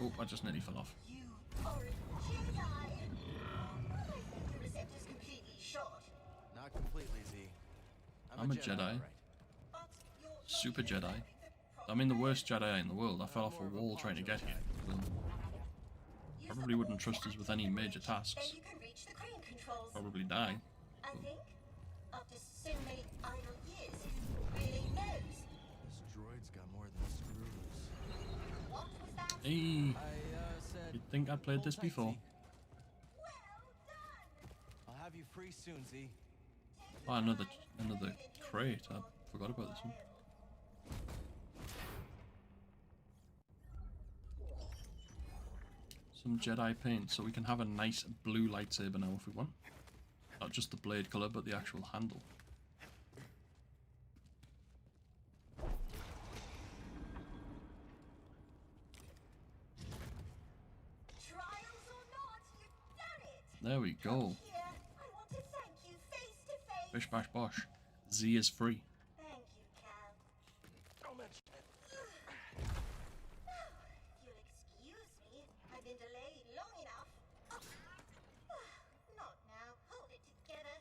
Oh, I just nearly fell off. You are a Jedi! I think the receptor's completely shot. Not completely, Z. I'm a Jedi. Right. Super Jedi. I mean, the worst Jedi in the world. I fell off a wall trying to get here. So probably wouldn't trust us with any major tasks. You can reach the crane controls. Probably die. I think, after so many idle years, who really knows? This droid's got more than screws. What was that? Hey, Said, you'd think I played this before. I'll have you free soon, Z. Oh, another crate. I forgot about this one. Some Jedi paint, so we can have a nice blue lightsaber now if we want. Not just the blade colour, but the actual handle. Trials or not, you've done it! There we go. Here, I want to thank you face to face. Bish bash bosh. Z is free. Thank you, Cal. Don't mention it. You'll excuse me. I've been delayed long enough. Not now. Hold it together.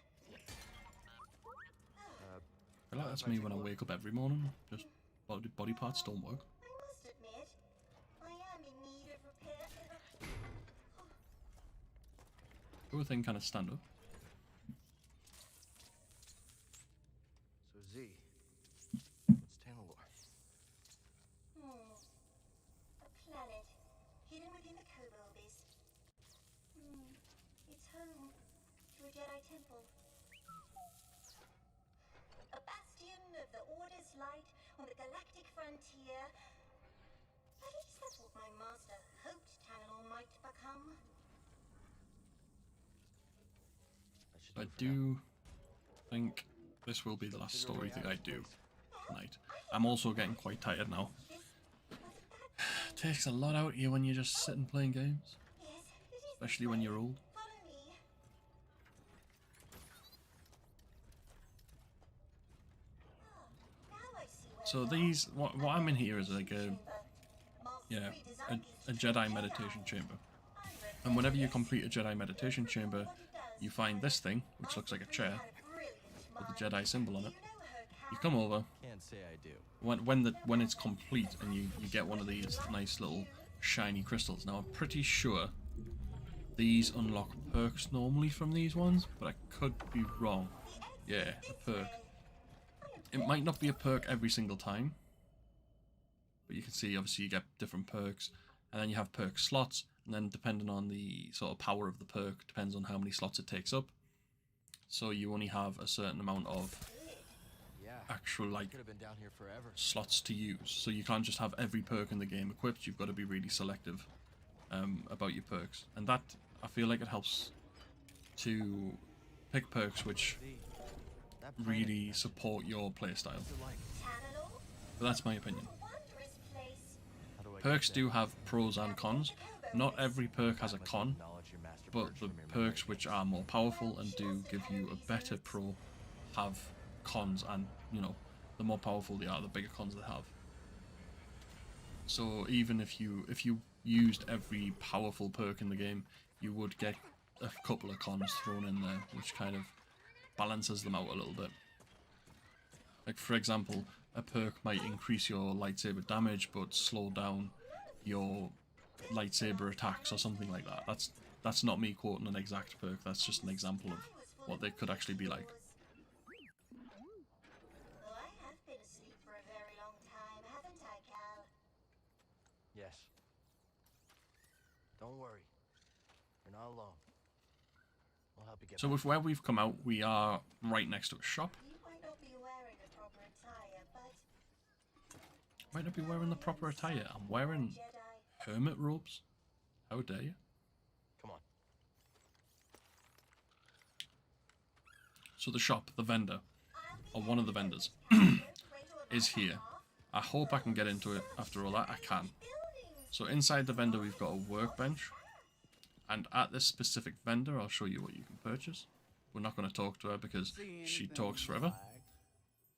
I feel like that's me when I wake up every morning. Just body parts don't work. I must admit, I am in need of repair. Do a thing, kind of stand up. So Z, what's Tanalor? A planet hidden within the Cobo abyss. It's home to a Jedi temple. A bastion of the Order's light on the galactic frontier. At least that's what my master hoped Tanalor might become. I do think this will be the last story thing I do tonight. I'm also getting quite tired now. Takes a lot out of you when you're just sitting playing games. Especially when you're old. So these, what I'm in here is like a Jedi meditation chamber. And whenever you complete a Jedi meditation chamber, you find this thing, which looks like a chair, with the Jedi symbol on it. You come over. Can't say I do. When it's complete and you get one of these nice little shiny crystals. Now I'm pretty sure these unlock perks normally from these ones, but I could be wrong. Yeah, a perk. It might not be a perk every single time, but you can see obviously you get different perks, and then you have perk slots, and then depending on the sort of power of the perk, depends on how many slots it takes up. So you only have a certain amount of actual like slots to use. So you can't just have every perk in the game equipped. You've got to be really selective about your perks, and that I feel like it helps to pick perks which really support your playstyle. But that's my opinion. Perks do have pros and cons. Not every perk has a con, but the perks which are more powerful and do give you a better pro have cons, and you know, the more powerful they are, the bigger cons they have. So even if you used every powerful perk in the game, you would get a couple of cons thrown in there, which kind of balances them out a little bit. Like, for example, a perk might increase your lightsaber damage, but slow down your lightsaber attacks or something like that. That's not me quoting an exact perk, that's just an example of what they could actually be like. Well, I have been asleep for a very long time, haven't I, Cal? Yes. Don't worry. You're not alone. We'll help you get So with where we've come out, we are right next to a shop. You might not be wearing a proper attire, but Might not be wearing the proper attire. I'm wearing Jedi. hermit robes. How dare you? Come on. So the shop, the vendor, or one of the vendors, is here. I hope I can get into it after all that. I can. So inside the vendor we've got a workbench. And at this specific vendor, I'll show you what you can purchase. We're not going to talk to her because she talks forever.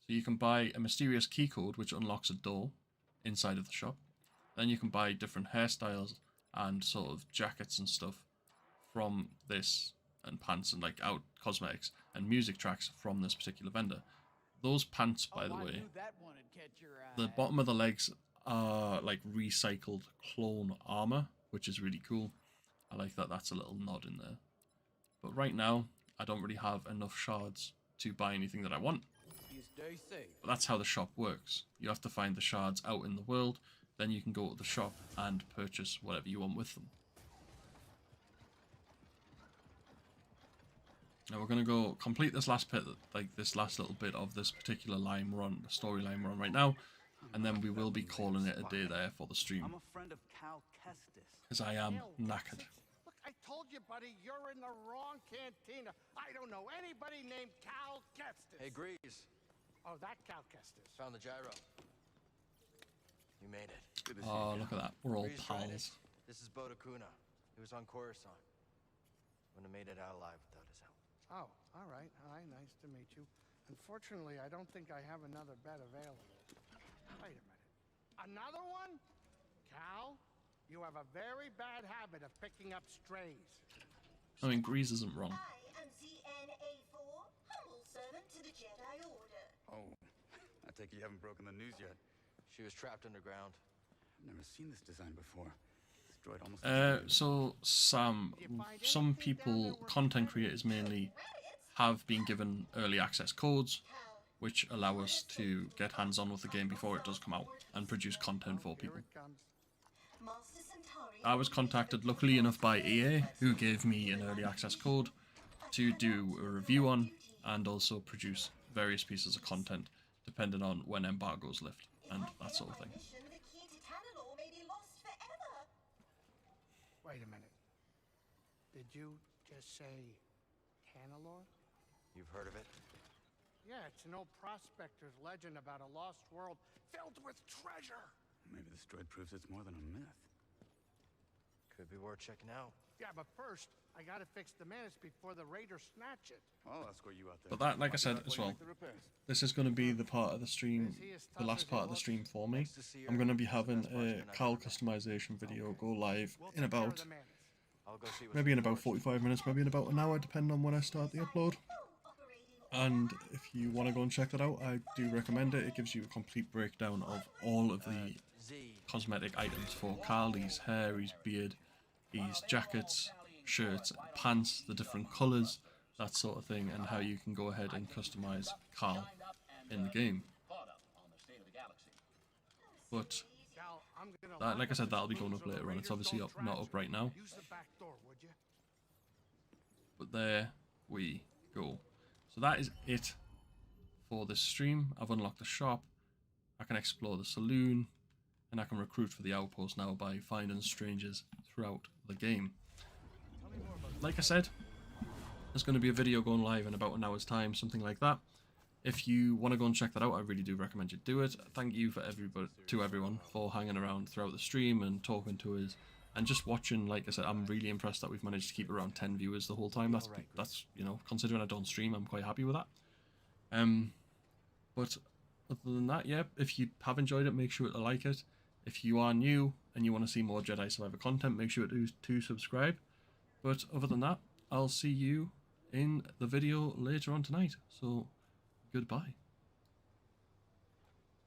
So you can buy a mysterious key code which unlocks a door inside of the shop. Then you can buy different hairstyles and sort of jackets and stuff from this, and pants and like out cosmetics and music tracks from this particular vendor. Those pants, by the way, the bottom of the legs are like recycled clone armor, which is really cool. I like that that's a little nod in there. But right now, I don't really have enough shards to buy anything that I want. But that's how the shop works. You have to find the shards out in the world, then you can go to the shop and purchase whatever you want with them. Now we're going to go complete this last bit, like this last little bit of this particular line we're on, the storyline we're on right now, and then we will be calling it a day there for the stream. I'm a friend of Cal Kestis. Because I am knackered. Look, I told you, buddy, you're in the wrong cantina. I don't know anybody named Cal Kestis. Hey, Grease. Oh, that Cal Kestis. Found the gyro. You made it. Oh, look at that. We're all Grease tried it. pals. This is Boda Kuna. He was on Coruscant. Wouldn't have made it out alive without his help. Oh, all right. Hi, nice to meet you. Unfortunately, I don't think I have another bed available. Wait a minute. Another one? Cal, you have a very bad habit of picking up strays. I mean, Grease isn't wrong. I am ZNA4, humble servant to the Jedi Order. Oh, I take it you haven't broken the news yet. She was trapped underground. I've never seen this design before. Destroyed almost. So Sam, some people, content creators mainly, have been given early access codes, which allow us to get hands-on with the game before it does come out and produce content for people. I was contacted, luckily enough, by EA, who gave me an early access code to do a review on and also produce various pieces of content depending on when embargoes lift and that sort of thing. Wait a minute. Did you just say Tanalor? You've heard of it? Yeah, it's an old prospector's legend about a lost world filled with treasure. Maybe this droid proves it's more than a myth. Could be worth checking out. Yeah, but first, I gotta fix the menace before the raiders snatch it. I'll escort you out there. But that, like I said as well, this is going to be the part of the stream, the last part of the stream for me. I'm going to be having a Cal customization video go live in about, maybe in about 45 minutes, maybe in about an hour, depending on when I start the upload. And if you want to go and check that out, I do recommend it. It gives you a complete breakdown of all of the cosmetic items for Cal, his hair, his beard, his jackets, shirts, pants, the different colours, that sort of thing, and how you can go ahead and customize Cal in the game. But that, like I said, that'll be going up later on. It's obviously not up right now. But there we go. So that is it for this stream. I've unlocked the shop. I can explore the saloon, and I can recruit for the outpost now by finding strangers throughout the game. Like I said, there's going to be a video going live in about an hour's time, something like that. If you want to go and check that out, I really do recommend you do it. Thank you for everyone for hanging around throughout the stream and talking to us and just watching. Like I said, I'm really impressed that we've managed to keep around 10 viewers the whole time. That's you know, considering I don't stream, I'm quite happy with that. But other than that, yeah, if you have enjoyed it, make sure to like it. If you are new and you want to see more Jedi Survivor content, make sure to subscribe. But other than that, I'll see you in the video later on tonight. So, goodbye.